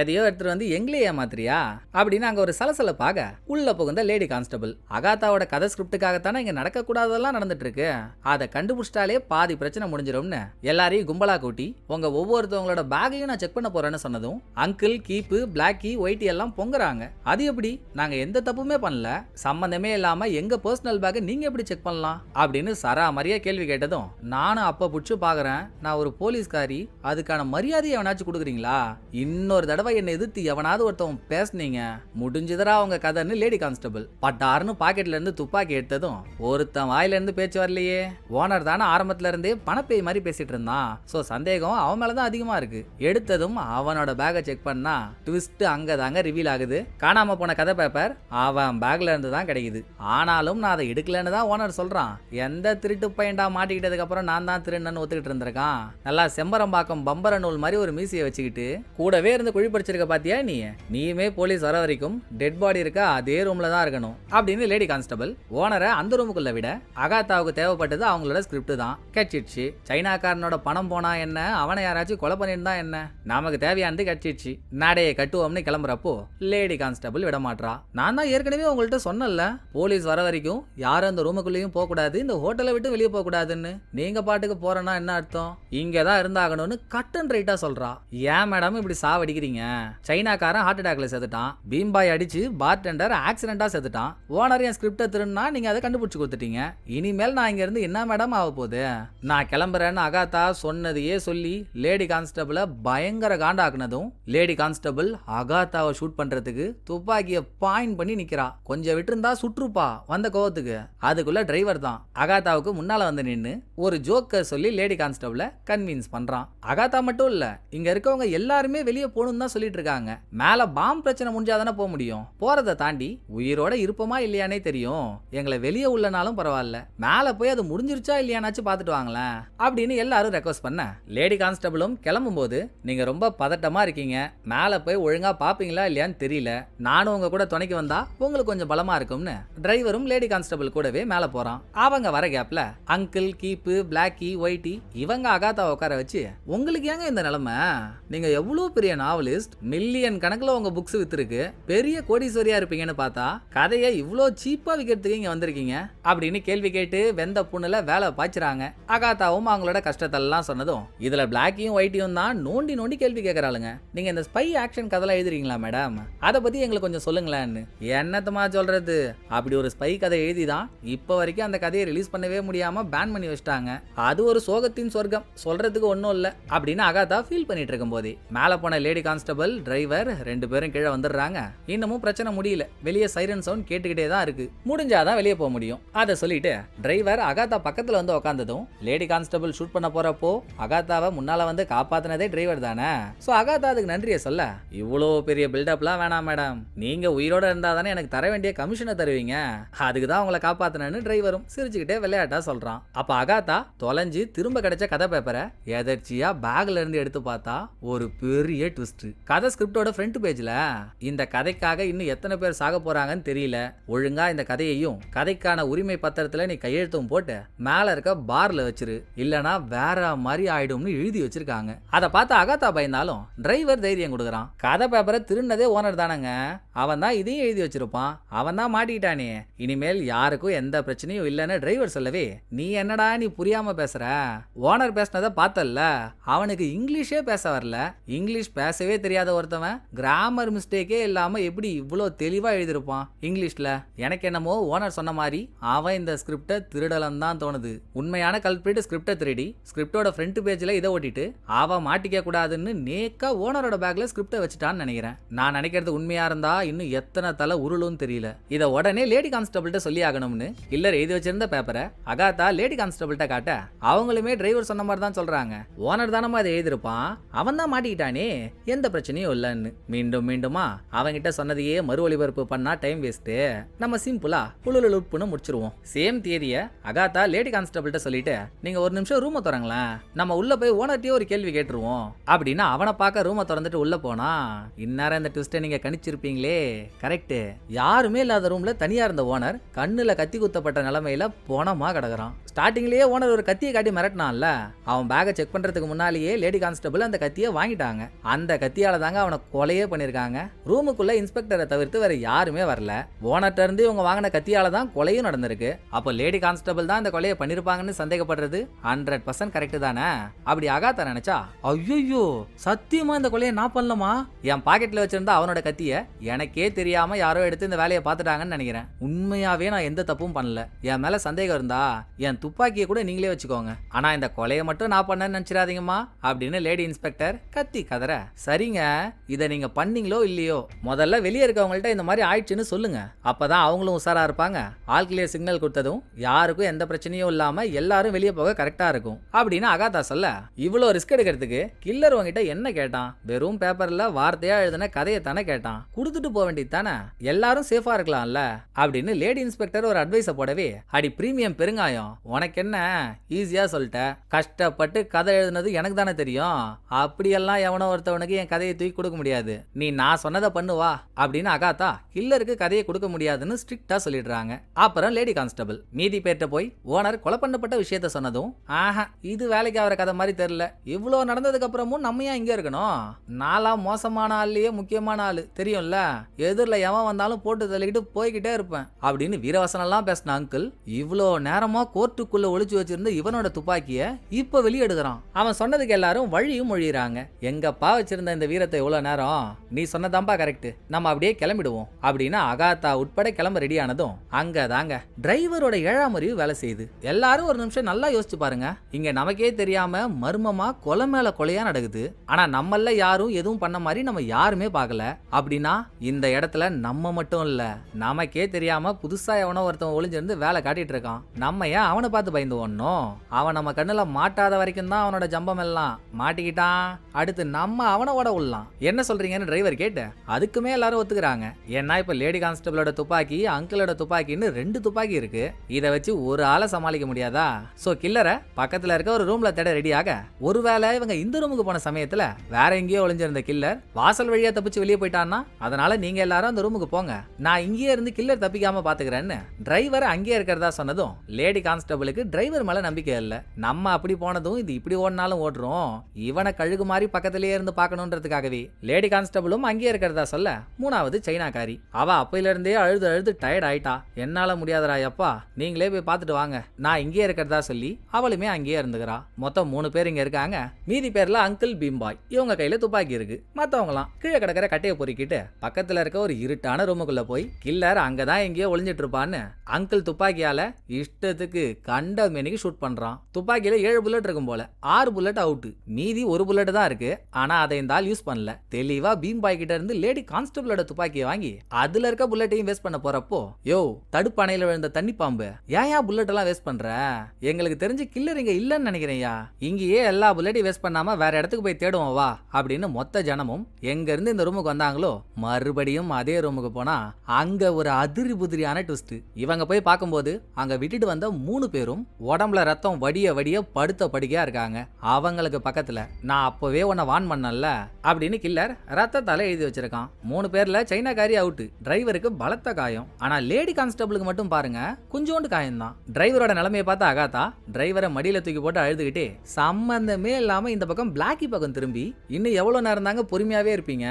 எதையோ எடுத்துட்டு வந்து எங்களே ஏமாத்திரியா அப்படின்னு அங்க ஒரு சலசலப்பாக உள்ள புகுந்த லேடி கான்ஸ்டபிள். அகாத்தாவோட கதை ஸ்கிரிப்டுக்காகத்தானே இங்க இங்க நடக்க கூடாதெல்லாம் நடந்துட்டு இருக்கு, அதை கண்டுபிடிச்சிட்டாலே பாதி பிரச்சனை முடிஞ்சிடும்னு எல்லாரையும் கும்பலா கூட்டி உங்க ஒவ்வொருத்தவங்களோட பேக்கையும் நான் செக் பண்ண போறேன்னு சொன்னதும் அங்கிள், கீப்பு, பிளாக்கி, ஒயிட்டி எல்லாம் பொங்குறாங்க. அது எப்படி, நாங்க எந்த தப்புமே பண்ணல, சம்பந்தமே இல்லாம எங்க பர்சனல் பேக்கை நீங்க எப்படி செக் பண்ணலாம் அப்படின்னு சராமரியா கேள்வி கேட்டதும் நானும் அப்ப புடிச்சு பாக்குறேன், நான் ஒரு போலீஸ்காரி, அதுக்கான மரியாதையை எவனாச்சும் கொடுக்குறீங்களா? இன்னொரு தடவை என்னை எதிர்த்து எவனாவது ஒருத்தவன் பேசுனீங்க முடிஞ்சுதரா உங்க கதைன்னு லேடி கான்ஸ்டபிள் பட்டாருன்னு பாக்கெட்ல இருந்து துப்பாக்கி எடுத்ததும் ஒருத்தன் வாயில இருந்து பேச்சு வரலையே. ஓனர் தானே ஆரம்பத்துல இருந்தே பணப்பேய் மாதிரி பேசிட்டு இருந்தான். சோ சந்தேகம் அவன் மேலதான் அதிகமா இருக்கு. எடுத்ததும் அவனோட பேக்கை செக் பண்ணா ட்விஸ்ட் அங்கதாங்க ரிவீல் ஆகுது. காணாம போன கதை பேப்பர் அவன் பேக்ல இருந்து தான் கிடைக்குது. ஆனாலும் நான் அதை எடுக்கலன்னு தான் ஓனர் சொல்றான். எந்த திருட்டு பையன்டா மாட்டிக்கிட்டதுக்கு அப்புறம் நான் தான் திருடன்னு ஒத்துக்கிட்டு இருந்திருக்கான். நல்லா செம்பரம்பாக்கம் பம்பர நூல் மாதிரி ஒரு மீசியை வச்சுக்கிட்டு கூடவே இருந்து குழி பறிச்சிருக்க பாத்தியா நீயுமே போலீஸ் வர வரைக்கும் டெட் பாடி இருக்க அதே ரூம்ல தான் இருக்கணும் அப்படின்னு லேடி கான்ஸ்டபிள் ஓனரை அந்த ரூமுக்குள்ள விட அகாத்தாவுக்கு தேவைப்பட்டது அவங்களோட ஸ்கிரிப்ட் தான். கட்சிடுச்சு. சைனாக்காரனோட பணம் போனா என்ன, அவனை யாராச்சும் கொலை பண்ணிருந்தா என்ன, நமக்கு தேவையானது கட்சிடுச்சு, நாடையை கட்டுவோம்னு கிளம்புறப்போ லேடி கான்ஸ்டபிள் விட மாட்றா. நான் தான் ஏற்கனவே உங்கள்கிட்ட சொன்னல, போலீஸ் வர வரைக்கும் யாரும் அந்த ரூமுக்குள்ளேயும் போக கூடாது, இந்த ஹோட்டலை விட்டு வெளியே போக கூடாதுன்னு. நீங்க பாட்டுக்கு போறேன்னா என்ன அர்த்தம், இங்கதான் இருந்தாகணும்னு கட் அண்ட் ரைட்டா சொல்றா. ஏன் மேடம் இப்படி சாவடிக்கிறீங்க? சைனாக்காரன் ஹார்ட் அட்டாக்ல செத்துட்டான், பீம்பாய் அடிச்சு பார்டெண்டர் ஆக்சிடென்டா செத்துட்டான், ஓனர் என் ஸ்கிரிப்டை திருன்னா நீங்க அதை கண்டுபிடிச்சு கொடுத்துட்டீங்க. இனிமேல் நான் இங்க இருந்து என்ன மேடம் ஆக போகுது? நான் கிளம்புறேன்னு அகாத்தா சொன்னதையே சொல்லி லேடி கான்ஸ்டபிளை பயங்கர காண்டாக்குனதும் லேடி கான்ஸ்டபிள் அகாத்தாவை ஷூட் பண்றதுக்கு துப்பாக்கிய பாயிண்ட் பண்ணி நிக்கிறா. கொஞ்சம் விட்டுருந்தா சுற்றுப்பா வந்த கோவத்துக்கு. அதுக்குள்ள டிரைவர் தான் அகாத்தாவுக்கு முன்னால வந்து நின்னு ஒரு ஜோக்க சொல்லி லேடி கான்ஸ்டபிளை கன்வின்ஸ் பண்றான். அகாத்தா மட்டும் இல்ல, இங்க இருக்கவங்க எல்லாருமே வெளியே போகணும்னு தான் சொல்லிட்டு இருக்காங்க. மேல பாம் பிரச்சனை முடிஞ்சாதானே போக முடியும். போறதை தாண்டி உயிரோட இருப்போமா இல்லையானே தெரியும். எங்களை வெளியே உள்ளனாலும் பரவாயில்ல, மேல போய் அது முடிஞ்சிருச்சா இல்லையானாச்சும் பார்த்துட்டு வாங்களேன் அப்படின்னு எல்லாரும் ரெக்வஸ்ட் பண்ண லேடி கான்ஸ்டபிளும் கிளம்பும் போது நீங்க ரொம்ப பதட்டமா இருக்கீங்க, மேல போய் ஒழுங்கா பாப்பீங்களா இல்லையான்னு தெரியல, நானும் உங்க கூட துணைக்கு வந்தா உங்களுக்கு கொஞ்சம் பலமா இருக்கும்னு டிரைவரும் லேடி கான்ஸ்டபிள் கூடவே மேல போறான். அவங்க வர கேப்ல அங்கிள், கீப்பு, பிளாக்கி, ஒயிட்டி இவங்க அகாத்தா உட்கார வச்சு உங்களுக்கு ஏங்க இந்த நிலைமை, நீங்க எவ்வளவு பெரிய நாவலிஸ்ட், மில்லியன் கணக்குல உங்க புக்ஸ் வித்துருக்கு, பெரிய கோடீஸ்வரியா இருப்பீங்கன்னு பார்த்தா கதையை இவ்வளோ சீப்பா விற்கிறதுக்கு இங்க வந்திருக்கீங்க அப்படின்னு கேள்வி கேட்டு வெந்த புண்ணுல வேலை பாய்ச்சுறாங்க. அகாத்தாவும் அவங்களோட கஷ்டத்தெல்லாம் சொன்னதும் இதுல பிளாக்கியும் ஒயிட்டியும் தான் நோண்டி நோண்டி கேள்வி கேட்கறாளுங்க. நீங்க இந்த ஸ்பை ஆக்ஷன் கதைலாம் எழுதுறீங்களா மேடம், அதை பத்தி எங்களுக்கு கொஞ்சம் சொல்லுங்களேன்னு. என்னத்தமா சொல்றது, அப்படி ஒரு ஸ்பை கதை எழுதிதான் இப்ப வரைக்கும் அந்த கதையை ரிலீஸ் பண்ணவே முடியாம பேன் பண்ணி வச்சிட்டாங்க. அது ஒரு சோகத்தின் சொர்க்கம், சொல்றதுக்கு ஒன்னும் இல்ல அப்படின்னு அகாத்தா ஃபீல் பண்ணிட்டு இருக்கும் போதே மேல போன லேடி கான்ஸ்டபிள், டிரைவர் ரெண்டு பேரும் கீழே வந்துடுறாங்க. இன்னமும் பிரச்சனை முடியல, வெளியே சைரன் சவுண்ட் கேட்டுக்கிட்டே தான் இருக்கு, முடிஞ்சாதான் வெளியே போக முடியும். அதை சொல்லிட்டு டிரைவர் அகாத்தா பக்கத்துல வந்து உட்காந்ததும் லேடி கான்ஸ்டபிள் ஷூட் பண்ண போறப்போ அகாத்தாவை முன்னால வந்து காப்பாத்தினதே டிரைவர் தானே. சோ அகாத்தா அதுக்கு நன்றியை சொல்ல, இவ்வளோ பெரிய பில்டப்லாம் வேணாம் மேடம், நீங்க உயிரோட இருந்தா தானே எனக்கு தர வேண்டிய கமிஷனை தருவீங்க, அதுக்கு தான் உங்களை காப்பாத்தினு டிரைவரும் சிரிச்சுக்கிட்டே விளையாட்டா சொல்றான். அப்ப அகாத்தா தொலைஞ்சு திரும்ப கிடைச்ச கதை பேப்பரை எதர்ச்சியா பேக்ல இருந்து எடுத்து பார்த்தா ஒரு பெரிய ட்விஸ்ட். கதை ஸ்கிரிப்டோட ஃப்ரண்ட் பேஜ்ல இந்த கதைக்காக இன்னும் எத்தனை பேர் சாக போறாங்கன்னு தெரியல, ஒழுங்கா இந்த கதையையும் கதைக்கான உரிமை பத்திரத்துல நீ கையெழுத்தும் போட்டு மேல இருக்க பார்ல வச்சிரு, இல்லனா வேற மாதிரி ஆயிடும்னு எழுதி வச்சிருக்காங்க. அதை பார்த்து அகாத்தா பயந்தாலும் டிரைவர் தைரியம் கொடுக்குறான். கதை பேப்பரை திருநதே ஓனர் தானங்க, அவன் தான் இதையும் எழுதி வச்சிருப்பான், அவன் தான் மாட்டிக்கிட்டானே, இனிமேல் யாருக்கும் எந்த பிரச்சனையும் இல்லைன்னு டிரைவர் சொல்லவே நீ என்னடா நீ புரியாம பேசுற, ஓனர் பேசினதை பார்த்தல்ல, அவனுக்கு இங்கிலீஷே பேச வரல, இங்கிலீஷ் பேசவே தெரியாத ஒருத்தவன் கிராமர் மிஸ்டேக்கே இல்லாம எப்படி இவ்வளோ தெளிவா எழுதிருப்பான் இங்கிலீஷ்ல. எனக்கு என்னமோ ஓனர் சொன்ன மாதிரி அவன் இந்த ஸ்கிரிப்டை திருடலம் தான் தோணுது. உண்மையான கல்பிரிட் ஸ்கிரிப்டை திருடி ஸ்கிரிப்டோட ஃப்ரண்ட் பேஜ்ல இதை ஓட்டிட்டு அவன் மாட்டிக்க கூடாதுன்னு நேக்கா ஓனரோட பேக்ல ஸ்கிரிப்டை வச்சுட்டான்னு நினைக்கிறேன். நான் நினைக்கிறது உண்மையா இருந்தா இன்னும் எத்தனை தலை உருளும் தெரியல. இதை உடனே லேடி கான்ஸ்டபிள்கிட்ட சொல்லி ஆகணும்னு கில்லர் எழுதி வச்சிருந்த பேப்பரை அகாத்தா லேடி கான்ஸ்டபிள்கிட்ட காட்ட அவங்களுமே டிரைவர் சொன்ன மாதிரி தான் சொல்றாங்க. ஓனர் தானமா இதை எழுதிருப்பான், அவன் தான் மாட்டிக்கிட்டானே, எந்த பிரச்சனையும் இல்லைன்னு. மீண்டும் மீண்டுமா அவங்கிட்ட சொன்னதையே மறு ஒளிபரப்பு பண்ணா டைம் வேஸ்ட், நம்ம சிம்பிளா புழுலுப்புன்னு முடிச்சிருவோம். சேம் தியரிய அகாத்தா லேடி கான்ஸ்டபிள்கிட்ட சொல்லிட்டு நீங்க ஒரு நிமிஷம் ரூமை திறங்களேன், நம்ம உள்ள போய் ஓனர்ட்டே ஒரு கேள்வி கேட்டுருவோம் அப்படின்னு அவனை பார்க்க ரூமை திறந்துட்டு உள்ள போனா இந்நேரம் இந்த ட்விஸ்டை நீங்க கணிச்சிருப்பீங்களே. கரெக்ட், யாருமே இல்லாத ரூம்ல தனியா இருந்த ஓனர் கண்ணுல கத்தி குத்தப்பட்ட நிலைமையில போனமா கிடக்குறான். ஸ்டார்டிங்லயே ஓனர் ஒரு கத்தியை காட்டி மிரட்டினான்ல, அவன் பேக்கை செக் பண்றதுக்கு முன்னாலேயே லேடி கான்ஸ்டபிள் அந்த கத்தியை வாங்கிட்டாங்க. அந்த கத்தியால தாங்க அவனை கொலையே பண்ணிருக்காங்க. ரூமுக்குள்ள இன்ஸ்பெக்டரை தவிர்த்து வேற யாருமே வரல. ஓனர்ட்ட இருந்து இவங்க வாங்கின கத்தியால தான் கொலையும் நடந்திருக்கு. இருக்கு. அப்போ லேடி கான்ஸ்டபிள் தான் இந்த கொலையை பண்ணிருப்பாங்கன்னு சந்தேகப்படுறது 100% கரெக்ட் தானே? அப்படி அகாத்தா நினைச்சா, ஐயோ சத்தியமா இந்த கொலையை நான் பண்ணலமா, என் பாக்கெட்ல வச்சிருந்த அவனோட கத்திய எனக்கே தெரியாம யாரோ எடுத்து இந்த வேலையை பார்த்துட்டாங்கன்னு நினைக்கிறேன். உண்மையாவே நான் எந்த தப்பும் பண்ணல. என் மேல சந்தேகம் இருந்தா என் துப்பாக்கியை கூட நீங்களே வச்சுக்கோங்க. ஆனா இந்த கொலையை மட்டும் நான் பண்ணேன்னு நினைச்சிடாதீங்கம்மா அப்படின்னு லேடி இன்ஸ்பெக்டர் கத்தி கதற. சரிங்க, இதை நீங்க பண்ணீங்களோ இல்லையோ, முதல்ல வெளியே இருக்கவங்கள்ட்ட இந்த மாதிரி ஆயிடுச்சுன்னு சொல்லுங்க. அப்பதான் அவங்களும் உஷாரா இருப்பாங்க. ஆல் கிளியர் சிக்னல் கொடுத்ததும் யாருக்கும் எந்த பிரச்சனையும் இல்லாம எல்லாரும் வெளியே போக கரெக்டா இருக்கும் அப்படின்னு அகாதா சொல்ல, இவ்வளோ ரிஸ்க் எடுக்கிறதுக்கு கில்லர் உங்ககிட்ட என்ன கேட்டான்? வெறும் பேப்பர்ல வார்த்தையா எழுதின கதையை தானே கேட்டான். கொடுத்துட்டு போக வேண்டியது தானே, எல்லாரும் சேஃபா இருக்கலாம்ல அப்படின்னு லேடி இன்ஸ்பெக்டர் ஒரு அட்வைஸை போடவே, அடி பிரீமியம் பெருங்காயம், உனக்கு என்ன ஈஸியா சொல்லிட்ட, கஷ்டப்பட்டு கதை எழுதுனது எனக்கு தானே தெரியும். அப்படியெல்லாம் எவனோ ஒருத்தவனுக்கு என் கதையை தூக்கி கொடுக்க முடியாது. நீ நான் சொன்னதை பண்ணுவா அப்படின்னு அகாதா கில்லருக்கு கதையை கொடுக்க முடியாதுன்னு ஸ்ட்ரிக்டா சொல்லிடுறாங்க. அப்புறம் லேடி கான்ஸ்டபிள் மீதி பேர்ட்ட போய் ஓனர் கொலை பண்ணப்பட்ட விஷயத்த சொன்னதும், ஆஹா இது வேலைக்கு ஆகிற கதை மாதிரி தெரியல, இவ்வளோ நடந்ததுக்கு அப்புறமும் நம்ம ஏன் இங்க இருக்கணும், நாலாம் மோசமான ஆள்லயே முக்கியமான ஆளு தெரியும்ல, எதிரில் எவன் வந்தாலும் போட்டு தள்ளிக்கிட்டு போய்கிட்டே இருப்பேன் அப்படின்னு வீரவசனம்லாம் பேசின அங்கிள் இவ்வளோ நேரமா கோர்ட்டுக்குள்ள ஒளிச்சு வச்சிருந்த இவனோட துப்பாக்கிய இப்ப வெளியெடுக்கிறான். அவன் சொன்னதுக்கு எல்லாரும் வழியும் மொழிகிறாங்க. எங்கப்பா வச்சிருந்த இந்த வீரத்தை எவ்வளவு நேரம், நீ சொன்னதாம்பா கரெக்ட், நம்ம அப்படியே கிளம்பிடுவோம் அப்படின்னு அகாத்தா உட்பட கிளம்ப ரெடி ஆனதும் அங்கதாங்க டிரைவரோட 7ஆம் அறிவு வேலை செய்யுது. எல்லாரும் ஒரு நிமிஷம் நல்லா யோசிச்சு பாருங்க. இங்க நமக்கே தெரியாம மர்மமா கொலை மேல கொலையா நடக்குது. ஆனா நம்மள யாரும் எதுவும் பண்ண மாதிரி நம்ம யாருமே பார்க்கல. அப்படின்னா இந்த இடத்துல நம்ம மட்டும் இல்ல, நமக்கே தெரியாம புதுசா எவனோ ஒருத்தன் ஒளிஞ்சிருந்து வேலை காட்டிட்டு இருக்கான். நம்ம ஏன் அவனை பார்த்து பயந்து ஓடணும்? அவன் நம்ம கண்ணுல மாட்டாத வரைக்கும் தான் அவனோட ஜம்பம் எல்லாம். மாட்டிக்கிட்டான், அடுத்து நம்ம அவனை ஓட விடலாம். என்ன சொல்றீங்கன்னு டிரைவர் கேட்டு அதுக்குமே எல்லாரும் ஒத்துக்கிறாங்க. ஏன்னா இப்ப லேடி கான்ஸ்டபிளோட துப்பாக்கி அங்கிளோட துப்பாக்கின்னு 2 துப்பாக்கி இருக்கு. இதை வச்சு ஒரு ஆளை சமாளிக்க முடியாதா? சோ கில்லரை பக்கத்துல இருக்க ஒரு ரூம்ல தேட ரெடியாக, ஒருவேளை இவங்க இந்த ரூமுக்கு போன சமயத்துல வேற எங்கேயோ ஒளிஞ்சிருந்த கில்லர் வாசல் வழியா தப்பிச்சு வெளியே போயிட்டான்னா, அதனால நீங்க எல்லாரும் அந்த ரூமுக்கு போங்க, நான் இங்கேயே இருந்து கில்லர் தப்பிக்காம பாத்துக்கிறேன்னு டிரைவர் அங்கேயே இருக்கிறதா சொன்னதும் லேடி கான்ஸ்டபிளுக்கு டிரைவர் மேல நம்பிக்கை இல்ல. நம்ம அப்படி போனதும் இது இப்படி ஓடினாலும் ஓடுறோம், இவனை கழுகு மாதிரி பக்கத்திலேயே இருந்து பார்க்கணுன்றதுக்காகவே லேடி கான்ஸ்டபிளும் அங்கேயே இருக்கிறதா சொல்ல, 3வது சைனாக்காரி அவ அப்பையில இருந்தே அழுது அழுது டயர்ட் ஆயிட்டா. என்னால முடியாதரா அப்பா, நீங்களே போய் பார்த்துட்டு வாங்க, நான் இங்கே இருக்கிறதா சொல்லி அவளுமே அங்கேயே இருந்துக்கிறா. மொத்தம் 3 பேர் இங்க இருக்காங்க. மீதி பேர்ல அங்கிள் பீம்பாய், இவங்க கையில துப்பாக்கி இருக்கு. மத்தவங்களாம் கீழே கிடக்கிற கட்டையை பொறுக்கிட்டு பக்கத்துல இருக்க ஒரு இருட்டான ரூமுக்குள்ள போய் கில்லர் அங்கதான் எங்கேயோ ஒளிஞ்சிட்டு இருப்பான்னு அங்கிள் துப்பாக்கியால இஷ்டத்துக்கு கண்ட மேனிக்கு ஷூட் பண்றான். துப்பாக்கியில 7 புல்லட் இருக்கும் போல, 6 புல்லட் அவுட், மீதி 1 புல்லட் தான் இருக்கு. ஆனா அதை இந்த ஆள் யூஸ் பண்ணல. தெளிவா பீம்பாய் கிட்ட இருந்து லேடி கான்ஸ்டபிளோட துப்பாக்கியை வாங்கி அதுல இருக்க புல்லட்டையும் வேஸ்ட் பண்ண போறப்போ, யோ தடுப்பணையில விழுந்த தண்ணி பாம்பு, ஏன் புல்லட் எல்லாம் வேஸ்ட் பண்ற? எங்களுக்கு தெரிஞ்சு கில்லர் இங்க இல்லன்னு நினைக்கிறேன்யா, இங்கேயே எல்லா புல்லட்டையும் வேஸ்ட் பண்ணாம வேற இடத்துக்கு போய் தேடுவோம் வா அப்படின்னு மொத்த ஜனமும் எங்க இருந்து இந்த ரூமுக்கு வந்தாங்களோ மறுபடியும் அதே ரூமுக்கு போனா அங்க ஒரு அதிரி புதிரியான ட்விஸ்ட். இவங்க போய் பார்க்கும்போது அங்க விட்டுட்டு வந்த 3 பேரும் உடம்புல ரத்தம் வடிய வடிய படுத்த படுக்கையா இருக்காங்க. அவங்களுக்கு பக்கத்துல நான் அப்பவே உன்னை வான் பண்ணல அப்படின்னு கில்லர் ரத்தத்தால எழுதி வச்சிருக்கான். 3 பேர்ல சைனாக்காரி அவுட், டிரைவருக்கு பலத்த காயம். ஆனா லேடி கான்ஸ்டபிளுக்கு மட்டும் பாருங்க கொஞ்சோண்டு காயம் தான். டிரைவரோட நிலைமையை பார்த்து அகாத்தா டிரைவரை மடியில தூக்கி போட்டு அழுதுகிட்டே, சம்பந்தமே இல்லாம இந்த பக்கம் பிளாக்கி பக்கம் திரும்பி, இன்னும் எவ்வளவு நேரம் தாங்க பொறுமையாவே இருப்பீங்க,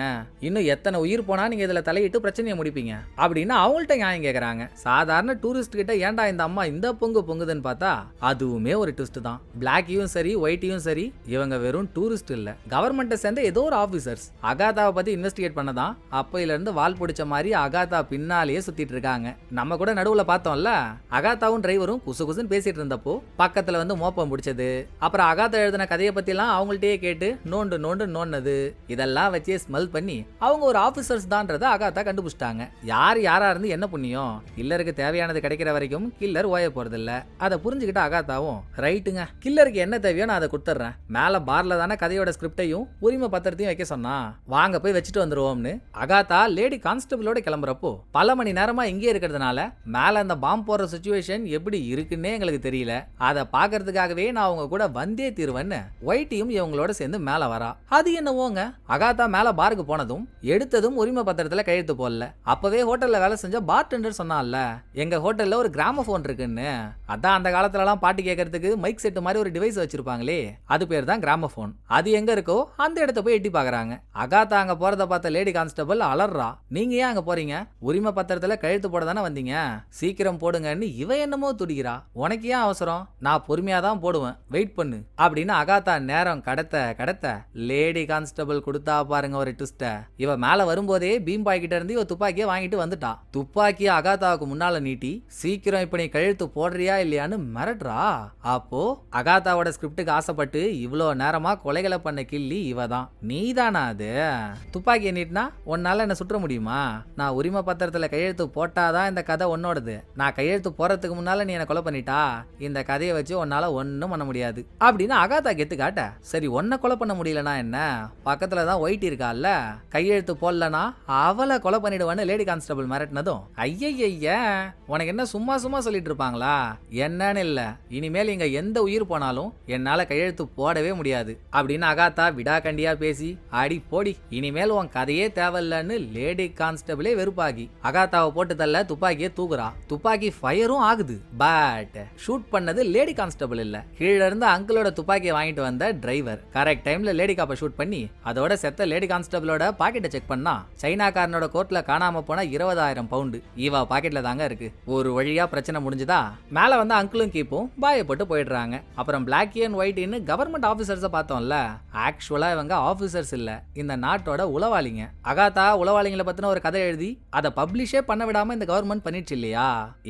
இன்னும் எத்தனை உயிர் போனா நீங்க இதுல தலையிட்டு பிரச்சனையை முடிப்பீங்க அப்படின்னு அவங்கள்ட்ட நியாயம் கேக்குறாங்க. சாதாரண டூரிஸ்ட் கிட்ட ஏன்டா இந்த அம்மா இந்த பொங்கு பொங்குதுன்னு பார்த்தா அதுவுமே ஒரு ட்விஸ்ட் தான். பிளாக்கியும் சரி ஒயிட்டியும் சரி இவங்க வெறும் டூரிஸ்ட் இல்ல, கவர்மெண்ட்டை சேர்ந்த ஏதோ ஒரு ஆபீசர்ஸ். அகாதாவை பத்தி இன்வெஸ்டிகேட் பண்ணதான் அப்பையில இருந்து வால் பிடிச்ச மாதிரி அகாதா பின்னாலேயே சுத்திட்டு இருக்காங்க. நம்ம கூட நடுவுல பார்த்தோம்ல, அகாதாவும் டிரைவரும் குசு குசுன்னு பேசிட்டு இருந்தப்போ பக்கத்துல வந்து மோப்பம் பிடிச்சது, அப்புறம் அகாதா எழுதின கதையை பத்தி எல்லாம் அவங்கள்ட்டயே கேட்டு நோண்டு நோண்டு நோண்டது, இதெல்லாம் வச்சே ஸ்மெல் பண்ணி அவங்க ஒரு ஆபீசர்ஸ் தான்றத அகாதா கண்டுபிடிச்சிட்டாங்க. யாரா இருந்து என்ன புண்ணியம், கில்லருக்கு தேவையானது கிடைக்கிற வரைக்கும் கில்லர் ஓய போறது இல்ல. அதை புரிஞ்சுக்கிட்ட அகாதாவும், ரைட்டுங்க கில்லருக்கு என்ன தேவையோ நான் அதை கொடுத்துட்றேன், மேல பார்ல தானே கதையோட ஸ்கிரிப்டையும் உரிமை பத்திரத்தையும் வைக்க சொன்னா, வாங்க போய் வச்சுட்டு வந்துருவோம்னு அகாதா லேடி கான்ஸ்டபிளோட கிளம்புறப்போ பல மணி நேரமா இங்கே இருக்கிறதுனால மேல அந்த பாம்பு போற சிச்சுவேஷன் எப்படி இருக்குன்னே எங்களுக்கு தெரியல. அதை பாக்குறதுக்காகவே நான் அவங்க கூட வந்தே தீர்வேன்னு ஒயிட்டியும் இவங்களோட சேர்ந்து மேல வரா. அது என்னவோங்க, அகாதா மேல பாருக்கு போனதும் எடுத்ததும் உரிமை பத்திரத்துல கையெழுத்து போடல. அப்பவே ஹோட்டல்ல வேலை செஞ்ச பார்டெண்டர் சொன்னான்ல, எங்க ஹோட்டல்ல ஒரு கிராமபோன் இருக்குன்னு. அதான் அந்த காலத்துல எல்லாம் பாட்டு கேட்கறதுக்கு மைக் செட் மாதிரி ஒரு டிவைஸ் வச்சிருப்பாங்களே, அது பேர் தான் கிராமபோன். அது எங்க இருக்கோ அந்த இடத்த போய் எட்டி பாக்குறாங்க. அகாதா அங்க போறத பார்த்த லேடி கான்ஸ்டபிள் அலறா, நீங்க ஏன் அங்க போறீங்க, உரிமை பத்திரத்துல கையெழுத்து போட தானே வந்தீங்க, சீக்கிரம் சீக்கிரம் போடுங்கன்னு இவ என்னமோ துடிக்கிறா. உனக்கு ஏன் அவசரம், நான் பொறுமையா தான் போடுவேன், வெயிட் பண்ணு அப்படின்னு அகாத்தா நேரம் கடத்த லேடி கான்ஸ்டபிள் கொடுத்தா பாருங்க ஒரு ட்விஸ்ட. இவ மேல வரும்போதே பீம் பாய் கிட்ட இருந்து இவ துப்பாக்கியை வாங்கிட்டு வந்துட்டா. துப்பாக்கியை அகாத்தாவுக்கு முன்னால நீட்டி சீக்கிரம் இப்ப நீ கழுத்து போடுறியா இல்லையான்னு மிரட்டுறா. அப்போ அகாத்தாவோட ஸ்கிரிப்டுக்கு ஆசைப்பட்டு இவ்வளோ நேரமா கொலைகளை பண்ண கிள்ளி இவதான். நீதானா அது? துப்பாக்கியை நீட்டினா உன்னால என்ன சுற்ற முடியுமா? நான் உரிமை பத்திரத்துல கையெழுத்து போட்டாதான் இந்த கதை உன்னோடது. நான் கையெழுத்து போறதுக்கு முன்னால நீ என்ன கொலை பண்ணிட்டா இந்த கதையை வச்சு உன்னால ஒன்னும் பண்ண முடியாது அப்படின்னு அகாத்தா கெத்து காட்ட. சரி உன்னை கொலை பண்ண முடியலனா என்ன, பக்கத்துல தான் ஒயிட் இருக்கால, கையெழுத்து போடலனா அவளை கொலை பண்ணிடுவான்னு லேடி கான்ஸ்டபிள் மிரட்டினதும் ஐயய்ய உனக்கு என்ன சும்மா சும்மா சொல்லிட்டு இருப்பாங்களா என்னன்னு இல்ல, இனிமேல் இங்க எந்த உயிர் போனாலும் என்னால கையெழுத்து போடவே முடியாது அப்படின்னு அகாத்தா விடாக்கண்டியா பேசி அடி போடி இனிமேல் உன் கதையே தேவையில்லன்னு லேடி கான்ஸ்டபிளே வெறுப்பாகி அகாத்தாவை போட்டு தள்ள துப்பாக்கியை தூக்குறா. துப்பாக்கி ஃபயரும் ஆகுது. பட் ஷூட் பண்ணது லேடி கான்ஸ்டபிள் இல்ல, கீழ இருந்து அங்கிளோட துப்பாக்கியை வாங்கிட்டு வந்த டிரைவர். கரெக்ட் டைம்ல லேடி காப்பை ஷூட் பண்ணி அதோட செத்த லேடி கான்ஸ்டபிளோட பாக்கெட்டை செக் பண்ணா சைனாக்காரனோட கோர்ட்ல காணாம போன 20,000 பவுண்டு இவ பாக்கெட்ல தாங்க இருக்கு. ஒரு வழியா பிரச்சனை முடிஞ்சுதா. மேல வந்து அங்கிளும் கீப்பும் பாயப்பட்டு போயிடுறாங்க. அப்புறம் பிளாக் அண்ட் ஒயிட்னு கவர்மெண்ட் ஆபீசர்ஸ பார்த்தோம்ல, ஆக்சுவலா இவங்க ஆபீசர்ஸ் இல்ல, இந்த நாட்டோட உளவாளிங்க. அகாத்தா உளவாளிகளை பத்தின ஒரு கதை எழுதி அதை பப்ளிஷே பண்ண விடாம இந்த கவர்மெண்ட் பண்ணிடுச்சு இல்லையா.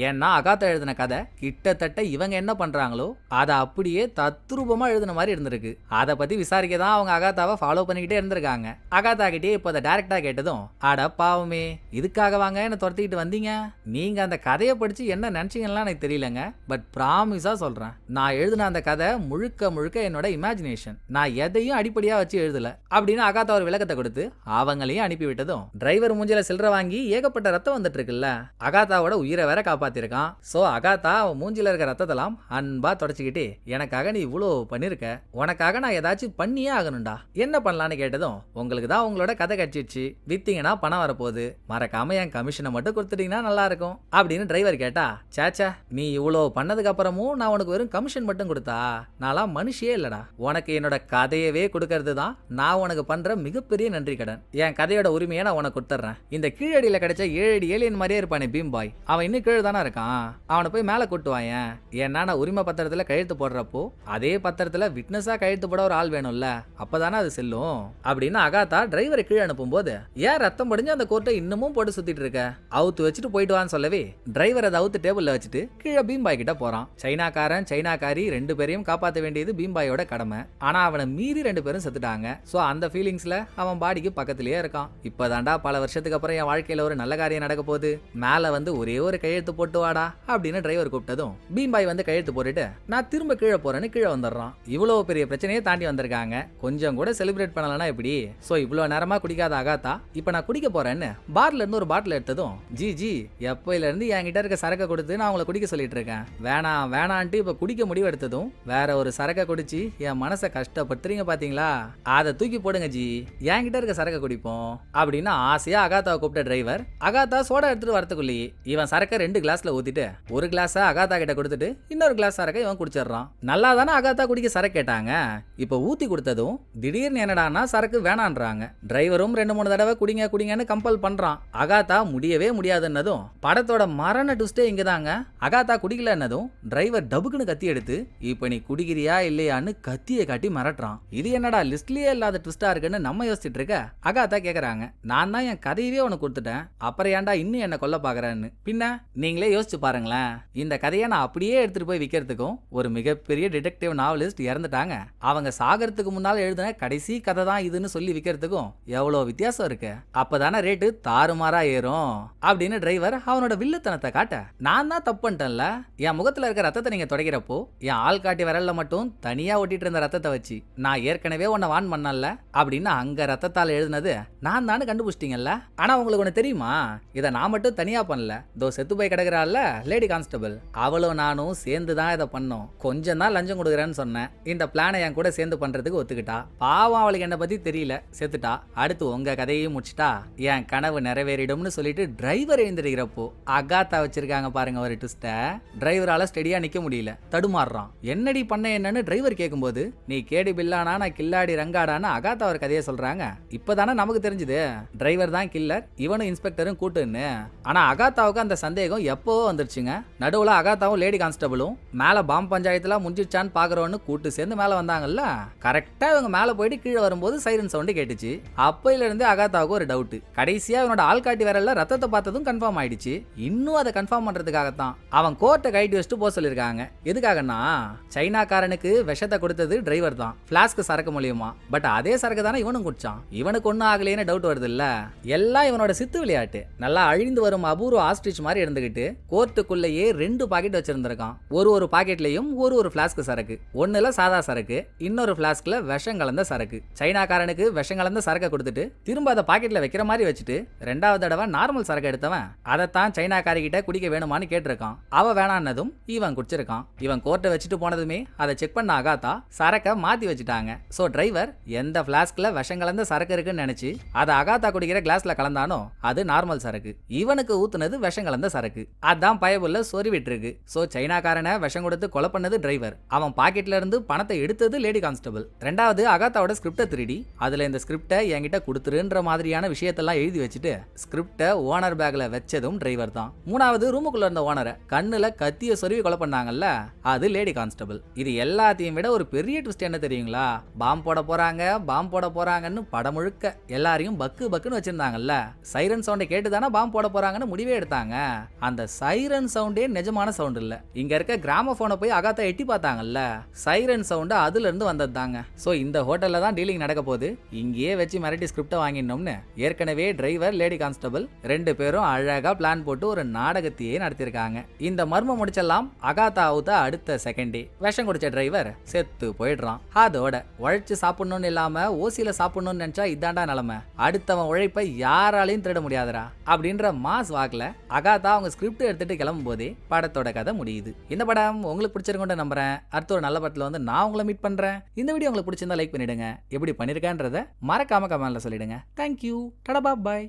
ஏன்னா அகாத்தா எழுதின கதை கிட்டத்தட்ட இவங்க என்ன பண்றாங்களோ அதை அப்படியே தத்ரூபமா எழுதின மாதிரி இருந்திருக்கு. அதை பத்தி விசாரிக்க தான் அவங்க அகாத்தாவை ஃபாலோ பண்ணிக்கிட்டே இருந்திருக்காங்க. அகாத்தா கிட்டே இப்போ அதை டைரக்டா கேட்டதும் அட பாவமே இதுக்காக வாங்க என்ன துரத்திக்கிட்டு வந்தீங்க, நீங்க அந்த கதையை படிச்சு என்ன நினைச்சீங்கன்னா எனக்கு தெரியலங்க, பட் ப்ராமிஸா சொல்றேன் நான் எழுதின அந்த கதை முழுக்க முழுக்க என்னோட இமேஜினேஷன், நான் எதையும் அடிப்படையா வச்சு எழுதல அப்படின்னு அகாத்தா ஒரு விளக்கத்தை கொடுத்து அவங்களையும் அனுப்பி விட்டதும் டிரைவர் மூஞ்சில சில்லற வாங்கி ஏகப்பட்ட ரத்தம் வந்துட்டு இருக்குல்ல, அகாத்தாவோட உயிரை வேற காப்பாத்திருக்கான். சோ அகாத்தா மூஞ்சில இருக்க ரத்தத்தெல்லாம் அன்பா தொடச்சிக்கிட்டு எனக்காக நீ இவ்வளோ பண்ணிருக்க, உனக்காக நான் ஏதாச்சும் பண்ணியே ஆகணும்டா, என்ன பண்ணலான்னு கேட்டதும் உங்களுக்கு தான் உங்களோட கதை கட்சிச்சு வித்தீங்கன்னா பணம் வரப்போகுது, மறக்காம என் கமிஷனை மட்டும் கொடுத்துட்டீங்கன்னா நல்லா இருக்கும் அப்படின்னு டிரைவர் கேட்டா. சேச்சா நீ இவ்வளோ பண்ணதுக்கு அப்புறமும் நான் உனக்கு வெறும் கமிஷன் மட்டும் கொடுத்தா நான்லாம் மனுஷியே இல்லடா, உனக்கு என்னோட கதையவே கொடுக்கறது தான் நான் உனக்கு பண்ற மிகப்பெரிய நன்றி கடன். என் கதையோட உரிமையை நான் உனக்கு கொடுத்துறேன். இந்த கீழடியில கிடைச்ச 7 அடி ஏலியன் மாதிரியே இருப்பானே பீம் பாய், அவன் இன்னும் கீழே தானே இருக்கான், அவனை போய் மேலே கூட்டுவாயன். ஏன்னா நான் உரிமை பத்திரத்துல கையெழுத்து போடுறப்போ அதே பத்திரத்துல விட்னஸா கையெழுத்து போட ஒரு ஆள் வேணும்ல, அப்பதானே அது செல்லும் அப்படின்னு அகாத்தா டிரைவரை கீழே அனுப்பும் போது ஏன் ரத்தம் படிஞ்சு அந்த கோர்ட்டை இன்னமும் போட்டு சுத்திட்டு இருக்க, அவுத்து வச்சுட்டு போயிட்டு வான்னு சொல்லவே டிரைவர் அதை அவுத்து டேபிள்ல வச்சுட்டு கீழே பீம் பாய் கிட்ட போறான். சைனாக்காரன் சைனாக்காரி 2 பேரையும் காப்பாற்ற வேண்டியது பீம் பாயோட கடமை. ஆனா அவனை மீறி 2 பேரும் செத்துட்டாங்க. சோ அந்த ஃபீலிங்ஸ்ல அவன் பாடிக்கு பக்கத்திலேயே இருக்கான். இப்பதான்டா பல வருஷத்துக்கு அப்புறம் என் வாழ்க்கையில ஒரு நல்ல காரியம் நடக்க போகுது, மேல வந்து ஒரே ஒரு கையெழுத்து போட்டு வாடா அப்படின்னு டிரைவர் கூப்பிட்டதும் பீம் பாய் வந்து கையெழுத்து போட்டுட்டு நான் திரும்ப கீழே போறேன்னு கீழே வந்துடுறான். இவ்வளவு பெரிய பிரச்சனையை தாண்டி வந்திருக்காங்க, கொஞ்சம் கூட செலிப்ரேட் பண்ணலன்னா எப்படி. சோ இவ்வளவு நேரமா குடிக்காத அகாத்தா இப்ப நான் குடிக்க போறேன்னு பார்ல இருந்து ஒரு பாட்டில் எடுத்ததும் ஜி எப்பயில இருந்து என்கிட்ட இருக்க சரக்கை கொடுத்து நான் உங்களை குடிக்க சொல்லிட்டு இருக்கேன், வேணான்ட்டு இப்ப குடிக்க முடிவு எடுத்ததும் வேற ஒரு சரக்கை குடிச்சு என் மனசை கஷ்டப்படுத்துறீங்க பாத்தீங்களா, அதை தூக்கி போடுங்க ஜி, என்கிட்ட இருக்க சரக்கை குடிப்போம் அப்படின்னு ஆசையா அகாத்தாவை கூப்பிட்ட டிரைவர் அகாத்தா சோடா எடுத்துட்டு வரத்துக்குள்ளேயே இவன் சரக்கை 2 கிளாஸ்ல ஊத்திட்டு ஒரு கிளாஸ அகாத்தா கிட்ட கொடுத்துட்டு இன்னொரு கிளாஸ் சரக்கை இவன் குடிச்சிடறான். நல்லா தானே அகாத்தா குடிக்க சரக்கு கேட்டாங்க, இப்ப ஊத்தி கொடுத்ததும் திடீர்னு என்னடான்னா சரக்கு வேணான்றாங்க. டிரைவரும் 2-3 தடவை குடிங்கன்னு கம்பல் பண்றான். அகாத்தா முடியவே முடியாதுன்னதும் படத்தோட மரண ட்விஸ்டே இங்கதாங்க. அகாத்தா குடிக்கலன்னதும் டிரைவர் டபுக்குன்னு கத்தி எடுத்து இப்ப நீ குடிக்கிறியா இல்லையான்னு கத்தியை காட்டி மிரட்டுறான். இது என்னடா லிஸ்ட்லயே இல்லாத ட்விஸ்டா இருக்குன்னு நம்ம யோசிச்சுட்டு இருக்க அகாத்தா கேக்குறாங்க. நான் தான் என் கதையவே உனக்கு கொடுத்துட்டேன், அப்புறம் ஏன்டா இன்னும் என்ன கொல்ல பாக்குறேன்னு. பின்ன நீங்களே யோசிச்சு பாருங்களேன், இந்த கதையை நான் அப்படியே எடுத்துட்டு போய் விற்கிறதுக்கும் ஒரு மிகப்பெரிய டிடெக்டிவ் நாவலிஸ்ட் இறந்துட்டாங்க, அவங்க சாகறதுக்கு முன்னால எழுதின கடைசி கதை தான் இதுன்னு சொல்லி விற்கிறதுக்கும் எவ்வளவு வித்தியாசம் இருக்கு, அப்பதானே ரேட்டு தாறுமாறா ஏறும் அப்படின்னு டிரைவர் அவனோட வில்லத்தனத்தை காட்ட. நான் தான் தப்பு பண்ணிட்டேன்ல, என் முகத்துல இருக்க ரத்தத்தை நீங்க தொடக்கிறப்போ என் ஆள் காட்டி விரல்ல மட்டும் தனியா ஒட்டிட்டு இருந்த ரத்தத்தை வச்சு நான் ஏற்கனவே உன்னை வான் பண்ணல அப்படின்னு அங்க ரத்தத்தால் எழுதினது நான் தானே கண்டுபிடிச்சிட்டீங்கல்ல. ஆனா உங்களுக்கு ஒண்ணு தெரியுமா, இதை நான் மட்டும் தனியா பண்ணல, தோ செத்து போய் கிடக்குறாள்ல லேடி கான்ஸ்டபிள், அவளும் நானும் சேர்ந்து தான் இதை பண்ணோம். கொஞ்சம் தான் லஞ்சம் கொடுக்குறேன்னு சொன்னேன், இந்த பிளானை என் கூட சேர்ந்து பண்றதுக்கு ஒத்துக்கிட்டா. பாவம் அவளுக்கு என்ன பத்தி தெரியல, செத்துட்டா. அடுத்து உங்க கதையையும் முடிச்சிட்டா, என் கனவு நிறைவேறிடும்னு சொல்லிட்டு டிரைவர் எழுந்திருக்கிறப்போ அகாத்தா வச்சிருக்காங்க பாருங்க ஒரு ட்விஸ்ட. டிரைவரால ஸ்டெடியா நிக்க முடியல, தடுமாறுறான். என்னடி பண்ண என்னன்னு டிரைவர் கேட்கும்போது நீ கேடி பில்லானா நான் கில்லாடி ரங்காடான்னு அகாத்தா ஒரு கதையை சொல்றாங்க. இப்பதானே நமக்கு தெரிஞ்சது டிரைவர் தான் கில்லர், இவனும் இன்ஸ்பெக்டரும் கூட்டுன்னு. ஆனா அகாத்தாவுக்கு அந்த சந்தேகம் எப்பவோ வந்துருச்சுங்க. நடுவுல அகாத்தாவும் லேடி கான்ஸ்டபிளும் மேல பாம் பஞ்சாயத்துல முடிஞ்சிச்சான்னு பாக்குறோன்னு கூட்டு சேர்ந்து மேல வந்தாங்கல்ல. கரெக்டா இவங்க மேல போயிட்டு கீழே வரும்போது சைரன் சவுண்ட் கேட்டுச்சு. அப்பையில இருந்து அகாத்தாவுக்கு ஒரு டவுட். கடைசியா இவனோட ஆள்காட்டி விரல்ல ரத்தத்தை பார்த்ததும் கன்ஃபார்ம் ஆயிடுச்சு. இன்னும் அதை கன்ஃபார்ம் பண்றதுக்காகத்தான் அவன் கோர்ட்டை கைட்டு வச்சுட்டு போக சொல்லிருக்காங்க. எதுக்காகன்னா சைனாக்காரனுக்கு விஷத்தை கொடுத்தது டிரைவர் தான், பிளாஸ்க் சரக்கு மூலியமா. பட் அதே சரக்கு தானே இவனும் குடிச்சான். இவனுக்கு ஒன்னும் ஆகலைன்னு டவுட் வருது இல்ல. எல்லாம் இவனோட சித்து விளையாட்டு. நல்லா அழிந்து வரும் அபூர்வ ஆஸ்ட்ரிச் மாதிரி இருந்துகிட்டு கோர்ட்டுக்குள்ளேயே 2 பாக்கெட் வச்சிருந்திருக்கான். ஒரு பாக்கெட்லயும் ஒரு பிளாஸ்க் சரக்கு. ஒண்ணுல சாதா சரக்கு, இன்னொரு பிளாஸ்க்ல விஷம் கலந்த சரக்கு. சைனாக்காரனுக்கு விஷம் கலந்த சரக்கை கொடுத்துட்டு திரும்ப அதை பாக்கெட்ல வைக்கிற மாதிரி வச்சுட்டு 2வது தடவை நார்மல் சரக்கு எடுத்தவன் அதைத்தான் சைனாக்காரிகிட்ட குடிக்க வேணுமான்னு கேட்டிருக்கான். அவ வேணான்னதும் இவன் குடிச்சிருக்கான். இவன் கோர்ட்டை வச்சுட்டு போனதுமே அதை செக் பண்ண அகாத்தா சரக்கை மாத்தி வச்சுட்டாங்க. சோ டிரைவர் எந்த பிளாஸ்க்ல விஷம் கலந்த சரக்கு இருக்குன்னு நினைச்சு அதை அகாத்தா குடிக்கிற கிளாஸ்ல கலந்தானோ அது நார்மல் சரக்கு. இவனுக்கு ஊத்துனது விஷம் கலந்த சரக்கு. அதான் பயபுள்ள சொருவிட்டு இருக்கு. சோ சைனாக்காரனை விஷம் கொடுத்து கொலை பண்ணது டிரைவர். அவன் பாக்கெட்ல இருந்து பணத்தை எடுத்தது லேடி கான்ஸ்டபிள். 2வது அகாத்தாவோட ஸ்கிரிப்டை திருடி அதுல இந்த ஸ்கிரிப்டை என்கிட்ட கொடுத்துருன்ற மாதிரியான விஷயத்தெல்லாம் எழுதி வச்சுட்டு ஸ்கிரிப்டை ஓனர் பேக்ல வச்சதும் டிரைவர் தான். 3வது ரூமுக்குள்ள இருந்த ஓனரை கண்ணுல கத்திய சொருவி கொலை பண்ணாங்கல்ல, அது லேடி கான்ஸ்டபிள். இது எல்லாத்தையும் விட ஒரு பெரிய ட்விஸ்ட் என்ன தெரியுங்களா? பாம் போட போறாங்கன்னு படம் முழுக்க எல்லாரையும் பக்கு பக்குன்னு வச்சிருந்தாங்கல்ல. சைரன் சவுண்டை கேட்டுதானே பாம் போட போறாங்கன்னு முடிவே எடுத்தாங்க. அந்த சைரன் சவுண்டே நிஜமான சவுண்ட் இல்ல. இங்க இருக்க கிராமபோனை போய் அகாத்தா எட்டி பார்த்தாங்கல்ல, சைரன் சவுண்ட் அதுல இருந்து வந்தது தாங்க. சோ இந்த ஹோட்டல்ல தான் டீலிங் நடக்க போகுது. இங்கேயே வச்சு மிரட்டி ஸ்கிரிப்டை வாங்கினோம்னு ஏற்கனவே டிரைவர் லேடி கான்ஸ்டபிள் 2 பேரும் அழகா பிளான் போட்டு ஒரு நாடகத்தையே நடத்திருக்காங்க. இந்த மர்மம் முடிச்செல்லாம் அகாத்தா அவுத்த அடுத்த செகண்டே விஷம் குடிச்ச டிரைவர் செத்து போயிடுறான். அதோட உழைச்சு சாப்பிடணும்னு இல்லாம ஓசியில சாப்பிடணும்னு நினைச்சா இதாண்டா நிலைமை. அடுத்தவன் உழைப்பை யாராலையும் திருட முடியாதரா அப்படின்ற மாஸ் வாக்குல அகாத்தா அவங்க ஸ்கிரிப்ட் எடுத்துட்டு கிளம்பும் போதே படத்தோட கதை முடியுது. இந்த படம் உங்களுக்கு பிடிச்சிருக்கும்னு நம்புறேன். அடுத்த ஒரு நல்ல படத்துல வந்து நான் உங்களை மீட் பண்றேன். இந்த வீடியோ உங்களுக்கு பிடிச்சிருந்தா லைக் பண்ணிடுங்க. எப்படி பண்ணிருக்கேன்றத மறக்காம கமெண்ட்ல சொல்லிடுங்க. தேங்க்யூ. டடா பாய்.